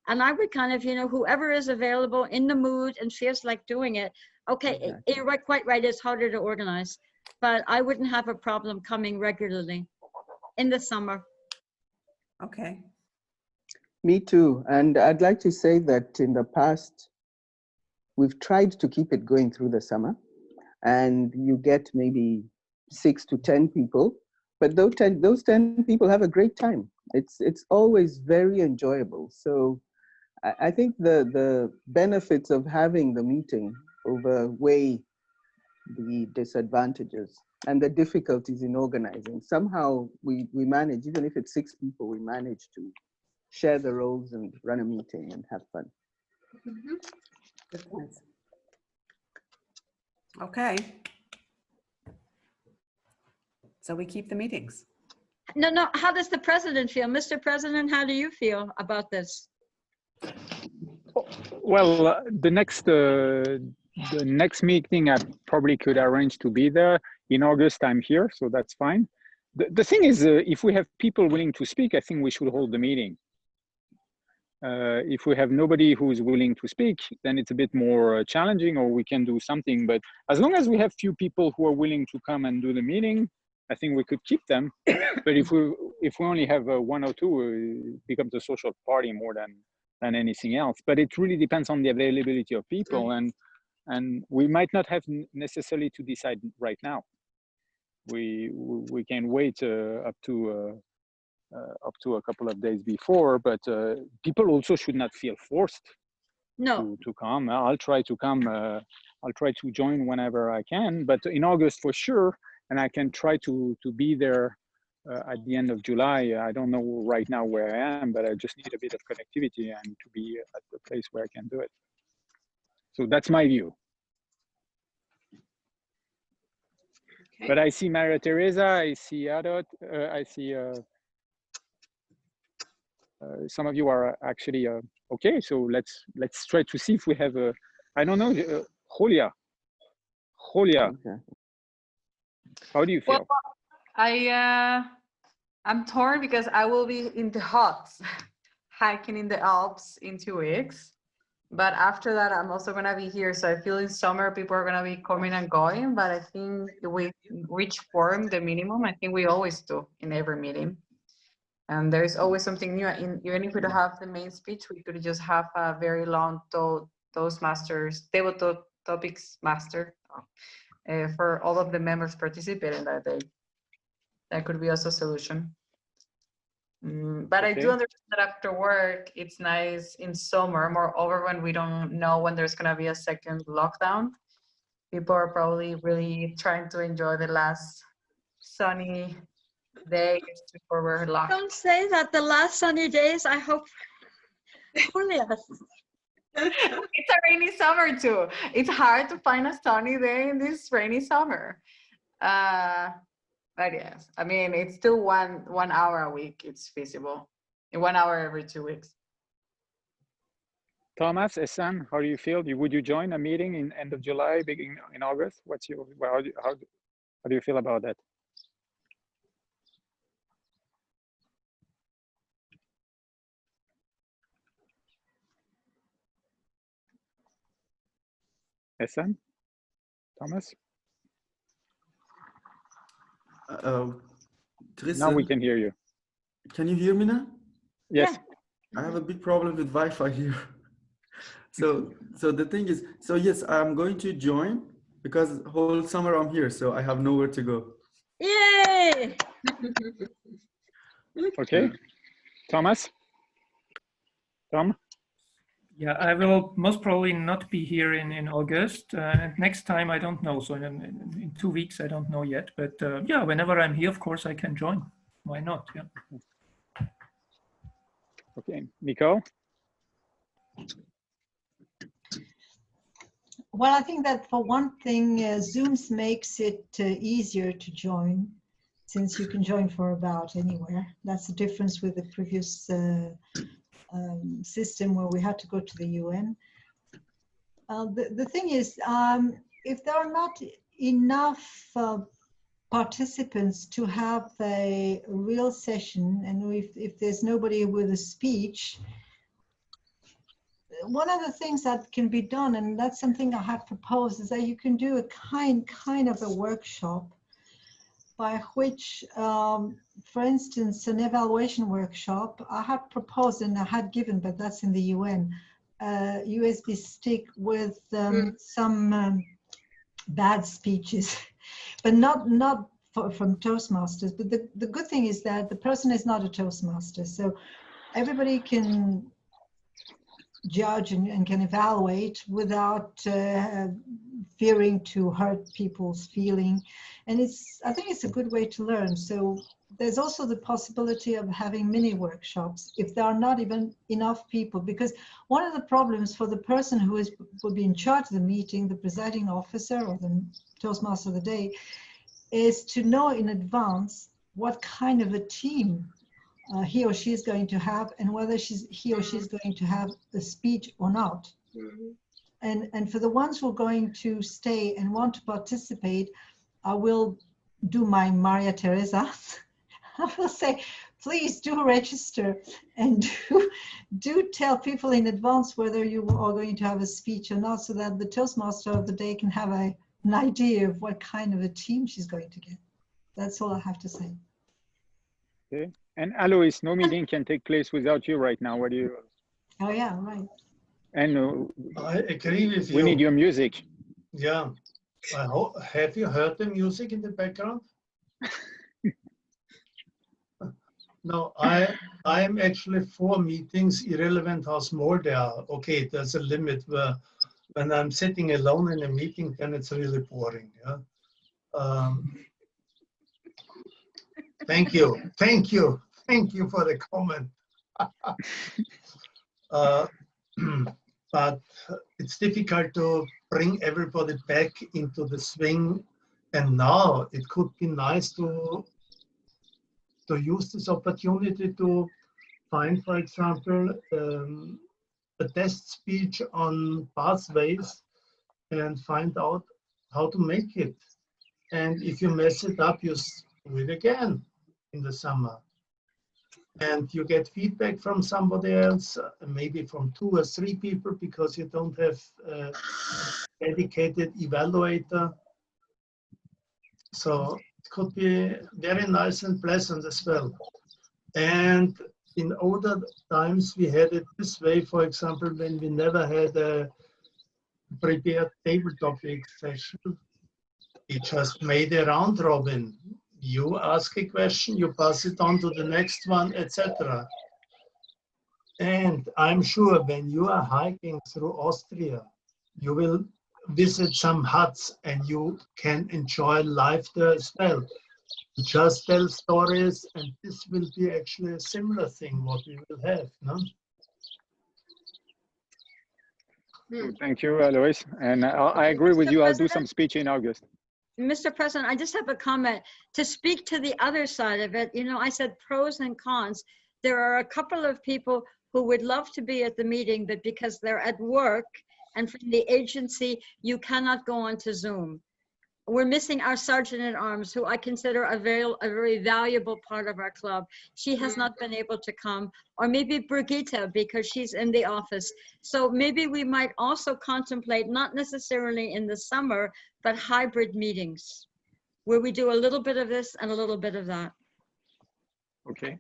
Speaker 3: And I would kind of, you know, whoever is available in the mood and feels like doing it. Okay, you're quite right, it's harder to organize. But I wouldn't have a problem coming regularly in the summer.
Speaker 1: Okay.
Speaker 8: Me too. And I'd like to say that in the past, we've tried to keep it going through the summer, and you get maybe 6 to 10 people, but those 10 people have a great time. It's always very enjoyable. So I think the benefits of having the meeting outweigh the disadvantages and the difficulties in organizing. Somehow we manage, even if it's 6 people, we manage to share the roles and run a meeting and have fun.
Speaker 1: Good point. Okay. So we keep the meetings.
Speaker 3: No, how does the president feel? Mr. President, how do you feel about this?
Speaker 11: Well, the next meeting I probably could arrange to be there. In August, I'm here, so that's fine. The thing is, if we have people willing to speak, I think we should hold the meeting. If we have nobody who's willing to speak, then it's a bit more challenging, or we can do something. But as long as we have few people who are willing to come and do the meeting, I think we could keep them. But if we only have 1 or 2, it becomes a social party more than anything else. But it really depends on the availability of people, and we might not have necessarily to decide right now. We can wait up to a couple of days before, but people also should not feel forced to come. I'll try to come. I'll try to join whenever I can, but in August for sure, and I can try to be there at the end of July. I don't know right now where I am, but I just need a bit of connectivity and to be at the place where I can do it. So that's my view. Okay. But I see Maria Teresa, I see Adot, I see some of you are actually okay. So let's try to see if we have a, I don't know, Julia. Okay. How do you feel?
Speaker 5: Well, I'm torn because I will be in the Alps, hiking in the Alps in 2 weeks. But after that, I'm also gonna be here. So I feel in summer people are gonna be coming and going. But I think we reach form the minimum. I think we always do in every meeting. And there is always something new. Even if we don't have the main speech, we could just have a very long Toastmasters, table topics master for all of the members participating that day. That could be also a solution. But okay. I do understand that after work, it's nice in summer, moreover when we don't know when there's gonna be a second lockdown. People are probably really trying to enjoy the last sunny days before we're locked.
Speaker 3: Don't say that, the last sunny days, I hope. Julia.
Speaker 5: It's a rainy summer too. It's hard to find a sunny day in this rainy summer. But yes, I mean, it's still one hour a week. It's feasible. In 1 hour every 2 weeks.
Speaker 11: Thomas, Esan, how do you feel? Would you join a meeting in end of July, beginning in August? What's your, well, how do you feel about that? Esan? Thomas?
Speaker 10: Chris,
Speaker 11: Now we can hear you.
Speaker 10: can you hear me now?
Speaker 11: Yes.
Speaker 10: I have a big problem with Wi-Fi here. So the thing is, so yes, I'm going to join because whole summer I'm here, so I have nowhere to go.
Speaker 3: Yay!
Speaker 11: Okay. Thomas? Tom?
Speaker 4: Yeah, I will most probably not be here in August. And next time, I don't know. So in 2 weeks, I don't know yet. But yeah, whenever I'm here, of course, I can join. Why not? Yeah.
Speaker 11: Okay. Nicole?
Speaker 9: Well, I think that for one thing, Zooms makes it easier to join, since you can join from about anywhere. That's the difference with the previous system where we had to go to the UN. The thing is, if there are not enough participants to have a real session, and if there's nobody with a speech, one of the things that can be done, and that's something I have proposed, is that you can do a kind of a workshop by which, for instance, an evaluation workshop, I had proposed and I had given, but that's in the UN, USB stick with some bad speeches, but not from Toastmasters. But the good thing is that the person is not a Toastmaster, so everybody can judge and can evaluate without fearing to hurt people's feeling. And I think it's a good way to learn. So there's also the possibility of having mini workshops if there are not even enough people, because one of the problems for the person who will be in charge of the meeting, the presiding officer or the Toastmaster of the day, is to know in advance what kind of a team he or she is going to have, and whether he or she is going to have a speech or not. And for the ones who are going to stay and want to participate, I will do my Maria Teresa. I will say, please do register and do tell people in advance whether you are going to have a speech or not, so that the Toastmaster of the day can have an idea of what kind of a team she's going to get. That's all I have to say.
Speaker 11: Okay. And Alois, no meeting can take place without you right now. What do you?
Speaker 9: Oh yeah, right.
Speaker 11: And
Speaker 6: I agree with you.
Speaker 11: we need your music.
Speaker 6: Yeah. Have you heard the music in the background? No, I am actually for meetings, irrelevant how small they are. Okay, there's a limit where when I'm sitting alone in a meeting, then it's really boring. Yeah. Thank you for the comment. But it's difficult to bring everybody back into the swing. And now it could be nice to use this opportunity to find, for example, a test speech on pathways and find out how to make it. And if you mess it up, you do it again in the summer. And you get feedback from somebody else, maybe from 2 or 3 people, because you don't have a dedicated evaluator. So it could be very nice and pleasant as well. And in older times, we had it this way, for example, when we never had a prepared table topic session, we just made a round robin. You ask a question, you pass it on to the next one, etc. And I'm sure when you are hiking through Austria, you will visit some huts and you can enjoy life there as well. Just tell stories, and this will be actually a similar thing what we will have, no?
Speaker 11: Thank you, Lois. And I agree with
Speaker 3: Mr.
Speaker 11: you. I'll do
Speaker 3: President?
Speaker 11: some speech in August.
Speaker 3: Mr. President, I just have a comment to speak to the other side of it. You know, I said pros and cons. There are a couple of people who would love to be at the meeting, but because they're at work and from the agency, you cannot go onto Zoom. We're missing our Sergeant at Arms, who I consider a very valuable part of our club. She has not been able to come, or maybe Brigitte, because she's in the office. So maybe we might also contemplate, not necessarily in the summer, but hybrid meetings, where we do a little bit of this and a little bit of that.
Speaker 11: Okay.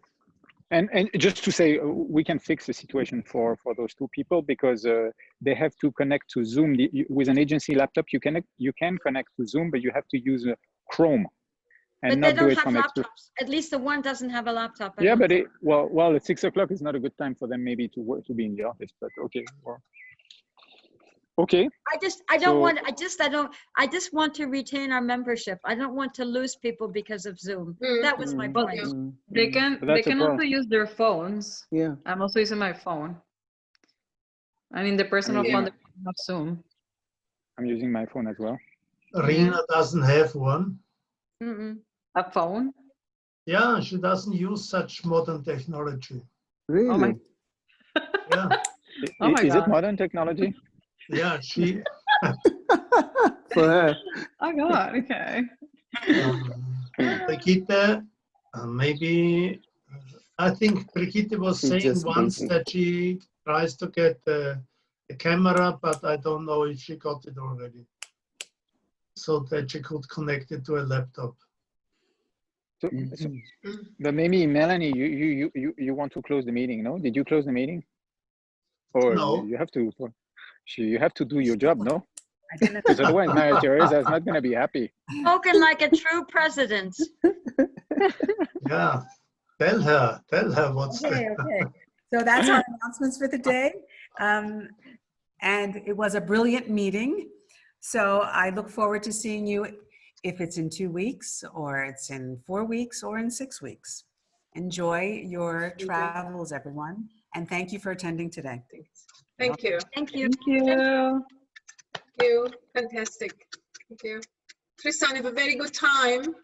Speaker 11: And just to say, we can fix the situation for those two people, because they have to connect to Zoom. With an agency laptop, you can connect to Zoom, but you have to use Chrome and
Speaker 3: But
Speaker 11: not
Speaker 3: they
Speaker 11: do
Speaker 3: don't
Speaker 11: it
Speaker 3: have
Speaker 11: from
Speaker 3: laptops. At least the one doesn't have a laptop. I
Speaker 11: Yeah,
Speaker 3: don't
Speaker 11: but
Speaker 3: think.
Speaker 11: well, at 6 o'clock is not a good time for them maybe to work, to be in the office. But okay. Well, okay.
Speaker 3: I just want to retain our membership. I don't want to lose people because of Zoom. That was my
Speaker 5: Well,
Speaker 3: point.
Speaker 5: they
Speaker 11: But
Speaker 5: can
Speaker 11: that's a
Speaker 5: also
Speaker 11: problem.
Speaker 5: use their phones.
Speaker 8: Yeah.
Speaker 5: I'm also using my phone. I mean, the personal
Speaker 11: using
Speaker 5: phone
Speaker 11: my-
Speaker 5: of Zoom.
Speaker 11: I'm using my phone as well.
Speaker 6: Rina doesn't have one.
Speaker 5: A phone?
Speaker 6: Yeah, she doesn't use such modern technology.
Speaker 8: Really?
Speaker 5: Oh my,
Speaker 6: Yeah,
Speaker 5: oh my
Speaker 11: Is it
Speaker 5: God.
Speaker 11: modern technology?
Speaker 6: yeah, she.
Speaker 8: For her.
Speaker 5: Oh God, okay.
Speaker 6: Brigitte, maybe. I think Brigitte was
Speaker 8: She's
Speaker 6: saying
Speaker 8: just
Speaker 6: once
Speaker 8: busy.
Speaker 6: that she tries to get the camera, but I don't know if she got it already, so that she could connect it to a laptop.
Speaker 11: So, but maybe Melanie, you want to close the meeting? No? Did you close the meeting? Or
Speaker 6: No.
Speaker 11: you have to? You have to do your job, no?
Speaker 1: I didn't.
Speaker 11: Because otherwise, Maria Teresa is not going to be happy.
Speaker 3: Spoken like a true president.
Speaker 6: Yeah, tell her what's
Speaker 1: Okay, okay. So that's our announcements for the day. And it was a brilliant meeting. So I look forward to seeing you if it's in 2 weeks, or it's in 4 weeks, or in 6 weeks. Enjoy your travels, everyone. And thank you for attending today.
Speaker 2: Thank you.
Speaker 3: Thank you.
Speaker 5: Thank you.
Speaker 2: Thank you. Fantastic. Thank you. Tristan, have a very good time.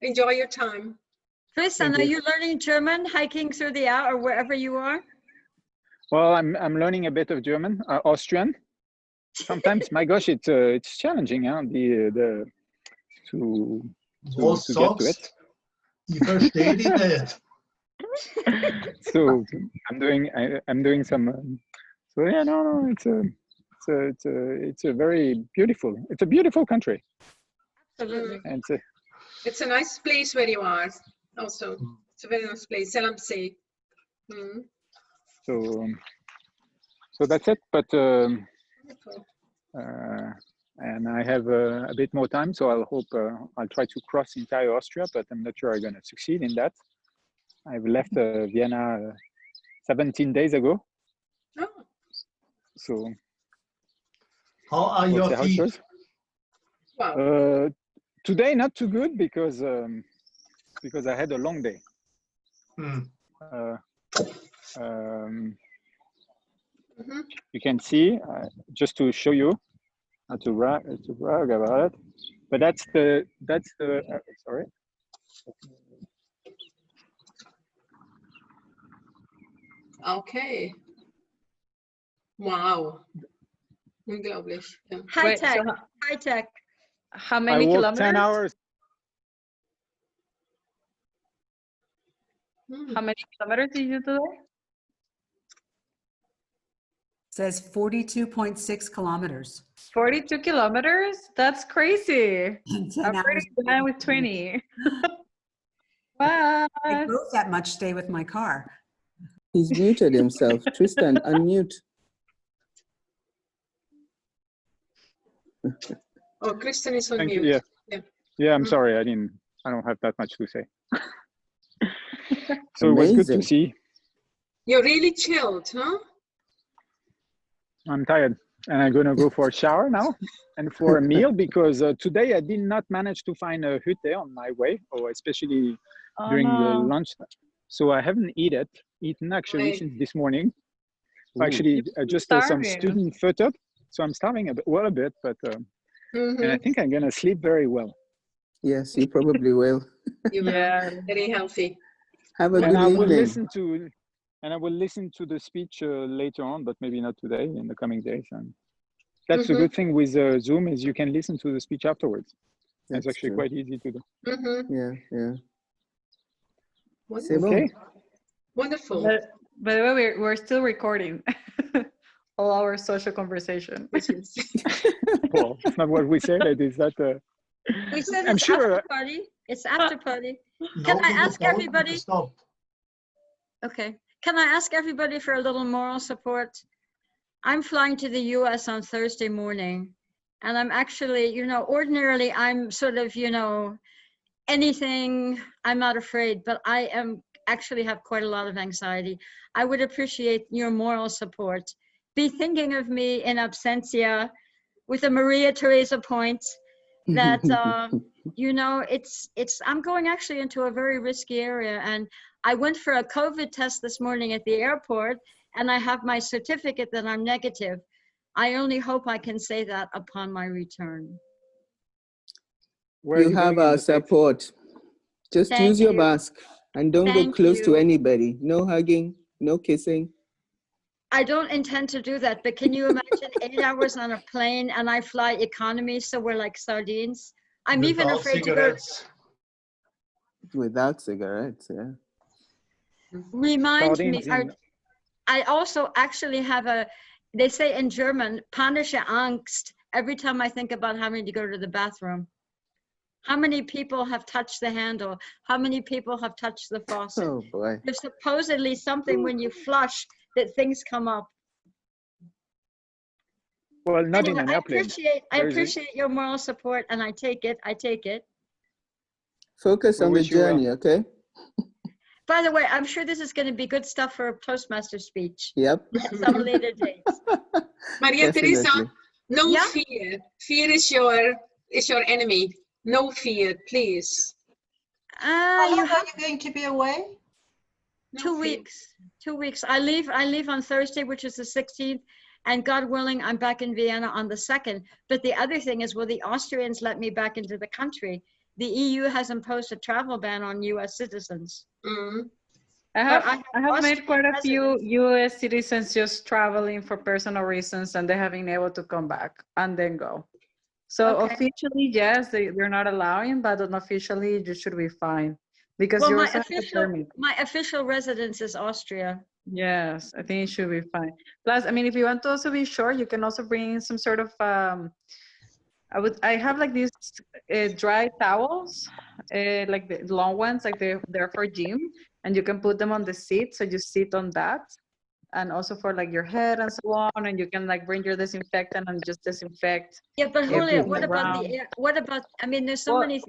Speaker 2: Enjoy your time.
Speaker 3: Tristan,
Speaker 11: Thank
Speaker 3: are
Speaker 11: you.
Speaker 3: you learning German, hiking through the Alps or wherever you are?
Speaker 11: Well, I'm learning a bit of German, Austrian. Sometimes, my gosh, it's challenging, huh? To
Speaker 6: Was
Speaker 11: get to it.
Speaker 6: sagst, ich verstehe dich nicht.
Speaker 11: So I'm doing some. So yeah, no, it's a very beautiful. It's a beautiful country.
Speaker 3: Absolutely.
Speaker 11: And
Speaker 2: It's a nice place where you are. Also, it's a very nice place. Selamse.
Speaker 11: So that's it. But and I have a bit more time, so I'll try to cross entire Austria, but I'm not sure I'm going to succeed in that. I've left Vienna 17 days ago.
Speaker 2: Oh.
Speaker 11: So
Speaker 6: How are
Speaker 11: we'll
Speaker 6: your
Speaker 11: see how it
Speaker 6: feet?
Speaker 11: goes.
Speaker 2: Wow.
Speaker 11: Today not too good because I had a long day. You can see, just to show you how to brag about it. But that's the sorry.
Speaker 2: Okay. Wow. Unglaublich. Yeah.
Speaker 3: High
Speaker 5: Wait,
Speaker 3: tech,
Speaker 5: so
Speaker 3: high tech.
Speaker 5: how
Speaker 11: I
Speaker 5: many
Speaker 11: walked 10
Speaker 5: kilometers?
Speaker 11: hours.
Speaker 5: How many kilometers did you do today?
Speaker 1: Says 42.6 kilometers.
Speaker 5: 42 kilometers? That's crazy.
Speaker 1: 10
Speaker 5: I'm pretty
Speaker 1: hours.
Speaker 5: done with 20. What?
Speaker 1: I drove that much today with my car.
Speaker 8: He's muted himself. Tristan, unmute.
Speaker 2: Oh, Kristen is on
Speaker 11: Thank
Speaker 2: mute.
Speaker 11: you. Yeah, I'm
Speaker 2: Mm.
Speaker 11: sorry. I don't have that much to say. So it was good to
Speaker 8: Amazing.
Speaker 11: see.
Speaker 2: You're really chilled, huh?
Speaker 11: I'm tired, and I'm gonna go for a shower now and for a meal, because today I did not manage to find a hütte on my way, or especially
Speaker 5: Oh,
Speaker 11: during the
Speaker 5: no.
Speaker 11: lunch. So I haven't eaten actually
Speaker 2: Right.
Speaker 11: since this morning. Actually, just some
Speaker 5: starving.
Speaker 11: student footed, so I'm starving a bit, well, a bit, but and I think I'm gonna sleep very well.
Speaker 8: Yes, you probably will.
Speaker 2: You will.
Speaker 5: Yeah.
Speaker 2: Very healthy.
Speaker 8: Have a
Speaker 11: And
Speaker 8: good
Speaker 11: I will
Speaker 8: evening.
Speaker 11: listen to, the speech later on, but maybe not today, in the coming days. And that's the good thing with Zoom is you can listen to the speech afterwards. It's
Speaker 8: That's
Speaker 11: actually
Speaker 8: true.
Speaker 11: quite easy to do.
Speaker 8: Yeah, yeah.
Speaker 2: Wonderful.
Speaker 8: C'est bon.
Speaker 11: Okay.
Speaker 2: Wonderful.
Speaker 5: But by the way, we're still recording all our social conversation.
Speaker 11: Well, it's not what we said. It is that.
Speaker 3: We said
Speaker 11: I'm
Speaker 3: it's
Speaker 11: sure.
Speaker 3: after party. It's after party.
Speaker 6: No,
Speaker 3: Can I
Speaker 6: in the
Speaker 3: ask
Speaker 6: phone,
Speaker 3: everybody?
Speaker 6: Stop.
Speaker 3: Okay. Can I ask everybody for a little moral support? I'm flying to the US on Thursday morning. And I'm actually, you know, ordinarily I'm sort of, you know, anything, I'm not afraid, but I am actually have quite a lot of anxiety. I would appreciate your moral support. Be thinking of me in absentia with a Maria Theresa point that, you know, I'm going actually into a very risky area. And I went for a COVID test this morning at the airport and I have my certificate that I'm negative. I only hope I can say that upon my return.
Speaker 11: Where are
Speaker 8: You
Speaker 11: you
Speaker 8: have
Speaker 11: going in
Speaker 8: our
Speaker 11: the States?
Speaker 8: support. Just
Speaker 3: Thank
Speaker 8: use your
Speaker 3: you.
Speaker 8: mask and don't go
Speaker 3: Thank
Speaker 8: close to
Speaker 3: you.
Speaker 8: anybody. No hugging, no kissing.
Speaker 3: I don't intend to do that, but can you imagine 8 hours on a plane and I fly economy, so we're like sardines? I'm even
Speaker 6: Without
Speaker 3: afraid
Speaker 6: cigarettes.
Speaker 8: Without cigarettes, yeah.
Speaker 3: to go. Remind me,
Speaker 11: Sardines in-
Speaker 3: I also actually have they say in German, panische Angst, every time I think about having to go to the bathroom. How many people have touched the handle? How many people have touched the faucet?
Speaker 8: Oh boy.
Speaker 3: There's supposedly something when you flush that things come up.
Speaker 11: Well, not in
Speaker 3: Anyway,
Speaker 11: an
Speaker 3: I
Speaker 11: airplane.
Speaker 3: appreciate your moral support and I take it.
Speaker 8: Focus
Speaker 11: We
Speaker 8: on the
Speaker 11: wish you well.
Speaker 8: journey, okay?
Speaker 3: By the way, I'm sure this is going to be good stuff for a Toastmaster speech
Speaker 8: Yep.
Speaker 3: at some later dates.
Speaker 2: Maria Teresa,
Speaker 8: Definitely.
Speaker 2: no
Speaker 3: Yeah?
Speaker 2: fear. Fear is your enemy. No fear, please.
Speaker 9: How
Speaker 3: You
Speaker 9: long are
Speaker 3: have
Speaker 9: you going to be away?
Speaker 2: No
Speaker 3: 2
Speaker 2: fear.
Speaker 3: weeks. 2 weeks. I leave on Thursday, which is the 16th, and God willing, I'm back in Vienna on the 2nd. But the other thing is, will the Austrians let me back into the country? The EU has imposed a travel ban on US citizens.
Speaker 2: Mm.
Speaker 5: I
Speaker 3: But
Speaker 5: have met quite a few
Speaker 3: residents.
Speaker 5: US citizens just traveling for personal reasons and they have been able to come back and then go. So
Speaker 3: Okay.
Speaker 5: officially, yes, they're not allowing, but unofficially, you should be fine because
Speaker 3: Well,
Speaker 5: you
Speaker 3: my
Speaker 5: also have a permit.
Speaker 3: official residence is Austria.
Speaker 5: Yes, I think it should be fine. Plus, I mean, if you want to also be sure, you can also bring some sort of, I have like these dry towels, like the long ones, like they're for gym, and you can put them on the seat, so you sit on that, and also for like your head and so on, and you can like bring your disinfectant and just disinfect.
Speaker 3: Yeah, but Julia,
Speaker 5: everything
Speaker 3: what about
Speaker 5: around.
Speaker 3: the air? What about, I mean, there's so
Speaker 5: Well,
Speaker 3: many.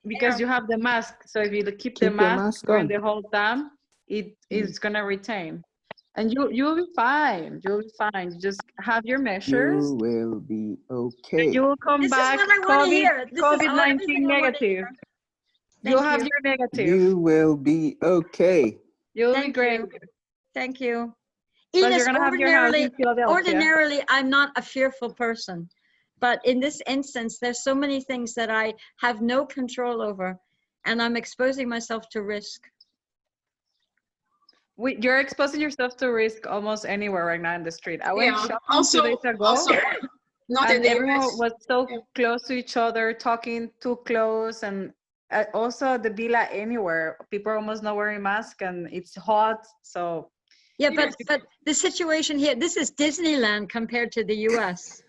Speaker 5: because you have the mask, so if you keep the
Speaker 8: Keep your
Speaker 5: mask
Speaker 8: mask
Speaker 5: during
Speaker 8: on.
Speaker 5: the whole time, it's gonna retain, and you'll be fine. You'll be fine. You just have your measures.
Speaker 8: You will be
Speaker 5: And
Speaker 8: okay.
Speaker 5: you will come
Speaker 3: This is
Speaker 5: back
Speaker 3: what I want to hear. This is all everything
Speaker 5: COVID-19
Speaker 3: I want to
Speaker 5: negative.
Speaker 3: hear.
Speaker 5: You'll
Speaker 3: Thank
Speaker 5: have
Speaker 3: you.
Speaker 5: your negative.
Speaker 8: You will be okay.
Speaker 5: You'll be
Speaker 3: Thank
Speaker 5: great.
Speaker 3: you. Thank you.
Speaker 5: Plus,
Speaker 3: Ines,
Speaker 5: you're gonna have your house in Philadelphia.
Speaker 3: ordinarily, I'm not a fearful person, but in this instance, there's so many things that I have no control over, and I'm exposing myself to risk.
Speaker 5: You're exposing yourself to risk almost anywhere right now in the street. I went
Speaker 2: Yeah.
Speaker 5: shopping 2 days ago.
Speaker 2: Also, not in
Speaker 5: And
Speaker 2: the
Speaker 5: everyone
Speaker 2: US.
Speaker 5: was so
Speaker 2: Yeah.
Speaker 5: close to each other, talking too close, and also the villa anywhere. People are almost not wearing masks, and it's hot. So
Speaker 3: Yeah, but the situation here, this is Disneyland compared to the US.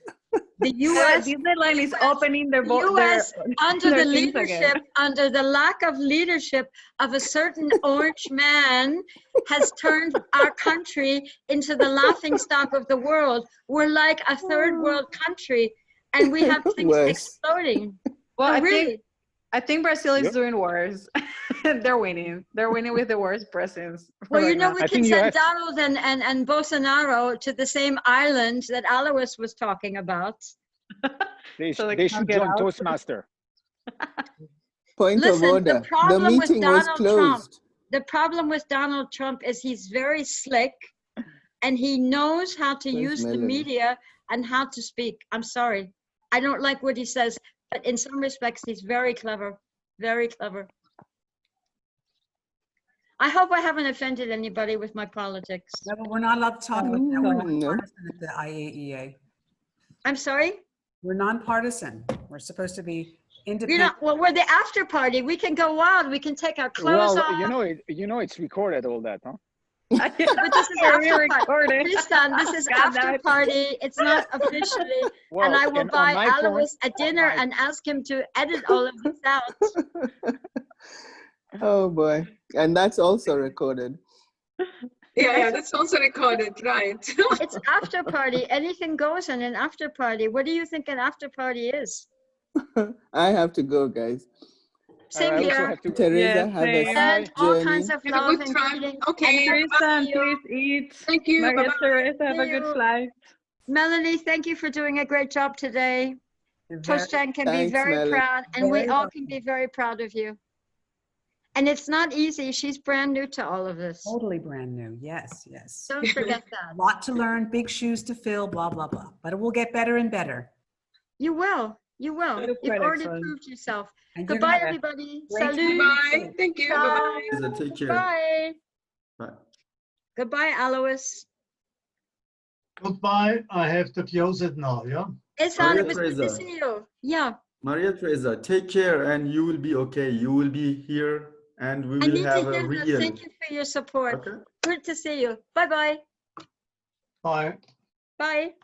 Speaker 3: The US,
Speaker 5: Disneyland is opening their
Speaker 3: US under
Speaker 5: their
Speaker 3: the
Speaker 5: things again.
Speaker 3: leadership, under the lack of leadership of a certain orange man, has turned our country into the laughingstock of the world. We're like a third world country, and we have things
Speaker 8: Worse.
Speaker 3: exploding.
Speaker 5: Well,
Speaker 3: But really,
Speaker 5: I think Brazil is
Speaker 11: Yep.
Speaker 5: doing worse. They're winning. They're winning with the worst presence.
Speaker 3: well, you
Speaker 5: right
Speaker 3: know,
Speaker 5: now.
Speaker 3: we
Speaker 11: I
Speaker 3: can
Speaker 11: think
Speaker 3: send
Speaker 11: US
Speaker 3: Donald and Bolsonaro to the same island that Alois was talking about.
Speaker 11: they
Speaker 5: So they
Speaker 11: they
Speaker 5: cannot
Speaker 11: should
Speaker 5: get
Speaker 11: join
Speaker 5: out.
Speaker 11: Toastmaster.
Speaker 8: Point of
Speaker 3: Listen,
Speaker 8: order.
Speaker 3: the
Speaker 8: The
Speaker 3: problem with
Speaker 8: meeting was
Speaker 3: Donald Trump,
Speaker 8: closed.
Speaker 3: the problem with Donald Trump is he's very slick and he knows how to
Speaker 8: Where's
Speaker 3: use the
Speaker 8: Melanie?
Speaker 3: media and how to speak. I'm sorry. I don't like what he says, but in some respects, he's very clever, very clever. I hope I haven't offended anybody with my politics.
Speaker 1: No, but we're not allowed to talk about that. We're
Speaker 8: No.
Speaker 1: nonpartisan at the IAEA.
Speaker 3: I'm sorry?
Speaker 1: We're nonpartisan. We're supposed to be
Speaker 3: You're
Speaker 1: independent.
Speaker 3: not, well, we're the after party. We can go wild. We can take our clothes
Speaker 11: Well,
Speaker 3: off.
Speaker 11: you know, it's recorded all that, huh?
Speaker 3: But this is after party. Tristan, this is
Speaker 12: God,
Speaker 3: after
Speaker 12: that-
Speaker 3: party. It's not officially.
Speaker 11: Well,
Speaker 3: And I will
Speaker 11: and on
Speaker 3: buy
Speaker 11: my point-
Speaker 3: Alois a dinner
Speaker 11: my-
Speaker 3: and ask him to edit all of this out.
Speaker 8: Oh boy. And that's also recorded.
Speaker 2: Yeah, that's also recorded, right?
Speaker 3: It's after party. Anything goes in an after party. What do you think an after party is?
Speaker 8: I have to go, guys.
Speaker 3: Same
Speaker 11: I also
Speaker 3: here.
Speaker 11: have to.
Speaker 8: Teresa,
Speaker 12: Yeah,
Speaker 8: have a
Speaker 12: same.
Speaker 3: And all
Speaker 8: journey.
Speaker 3: kinds of
Speaker 2: Have a
Speaker 3: love
Speaker 2: good
Speaker 3: and
Speaker 2: time.
Speaker 3: greeting.
Speaker 2: Okay.
Speaker 3: And
Speaker 12: Tristan,
Speaker 3: thank you.
Speaker 12: please eat.
Speaker 2: Thank you.
Speaker 12: Maria
Speaker 2: Bye-bye.
Speaker 12: Theresa, have a
Speaker 3: See
Speaker 12: good
Speaker 3: you.
Speaker 12: flight.
Speaker 3: Melanie, thank you for doing a great job today.
Speaker 1: You're very-
Speaker 3: Tostan can be
Speaker 8: Thanks,
Speaker 3: very
Speaker 8: Melanie.
Speaker 3: proud, and we
Speaker 1: Very
Speaker 3: all can be very proud of you. And it's not easy. She's brand new to all of this.
Speaker 1: Totally brand new. Yes, yes.
Speaker 3: Don't forget that.
Speaker 1: Lot to learn, big shoes to fill, blah, blah, blah. But it will get better and better.
Speaker 3: You will. You will.
Speaker 12: You're
Speaker 3: You've
Speaker 12: quite
Speaker 3: already
Speaker 12: excellent.
Speaker 3: proved yourself.
Speaker 1: And you're
Speaker 3: Goodbye,
Speaker 1: gonna-
Speaker 3: everybody.
Speaker 1: Great
Speaker 3: Salut.
Speaker 2: Bye. Thank you. Bye-bye.
Speaker 10: Teresa, take care.
Speaker 3: Bye.
Speaker 10: Bye.
Speaker 3: Goodbye, Alois.
Speaker 6: Goodbye. I have to close it now, yeah?
Speaker 3: It's on.
Speaker 10: Maria
Speaker 3: It was good to
Speaker 10: Teresa.
Speaker 3: see you. Yeah.
Speaker 10: Maria Teresa, take care and you will be okay. You will be here and we
Speaker 3: I
Speaker 10: will
Speaker 3: need to
Speaker 10: have a
Speaker 3: hear that.
Speaker 10: real.
Speaker 3: Thank you for your support.
Speaker 10: Okay.
Speaker 3: Good to see you. Bye-bye.
Speaker 6: Bye.
Speaker 3: Bye.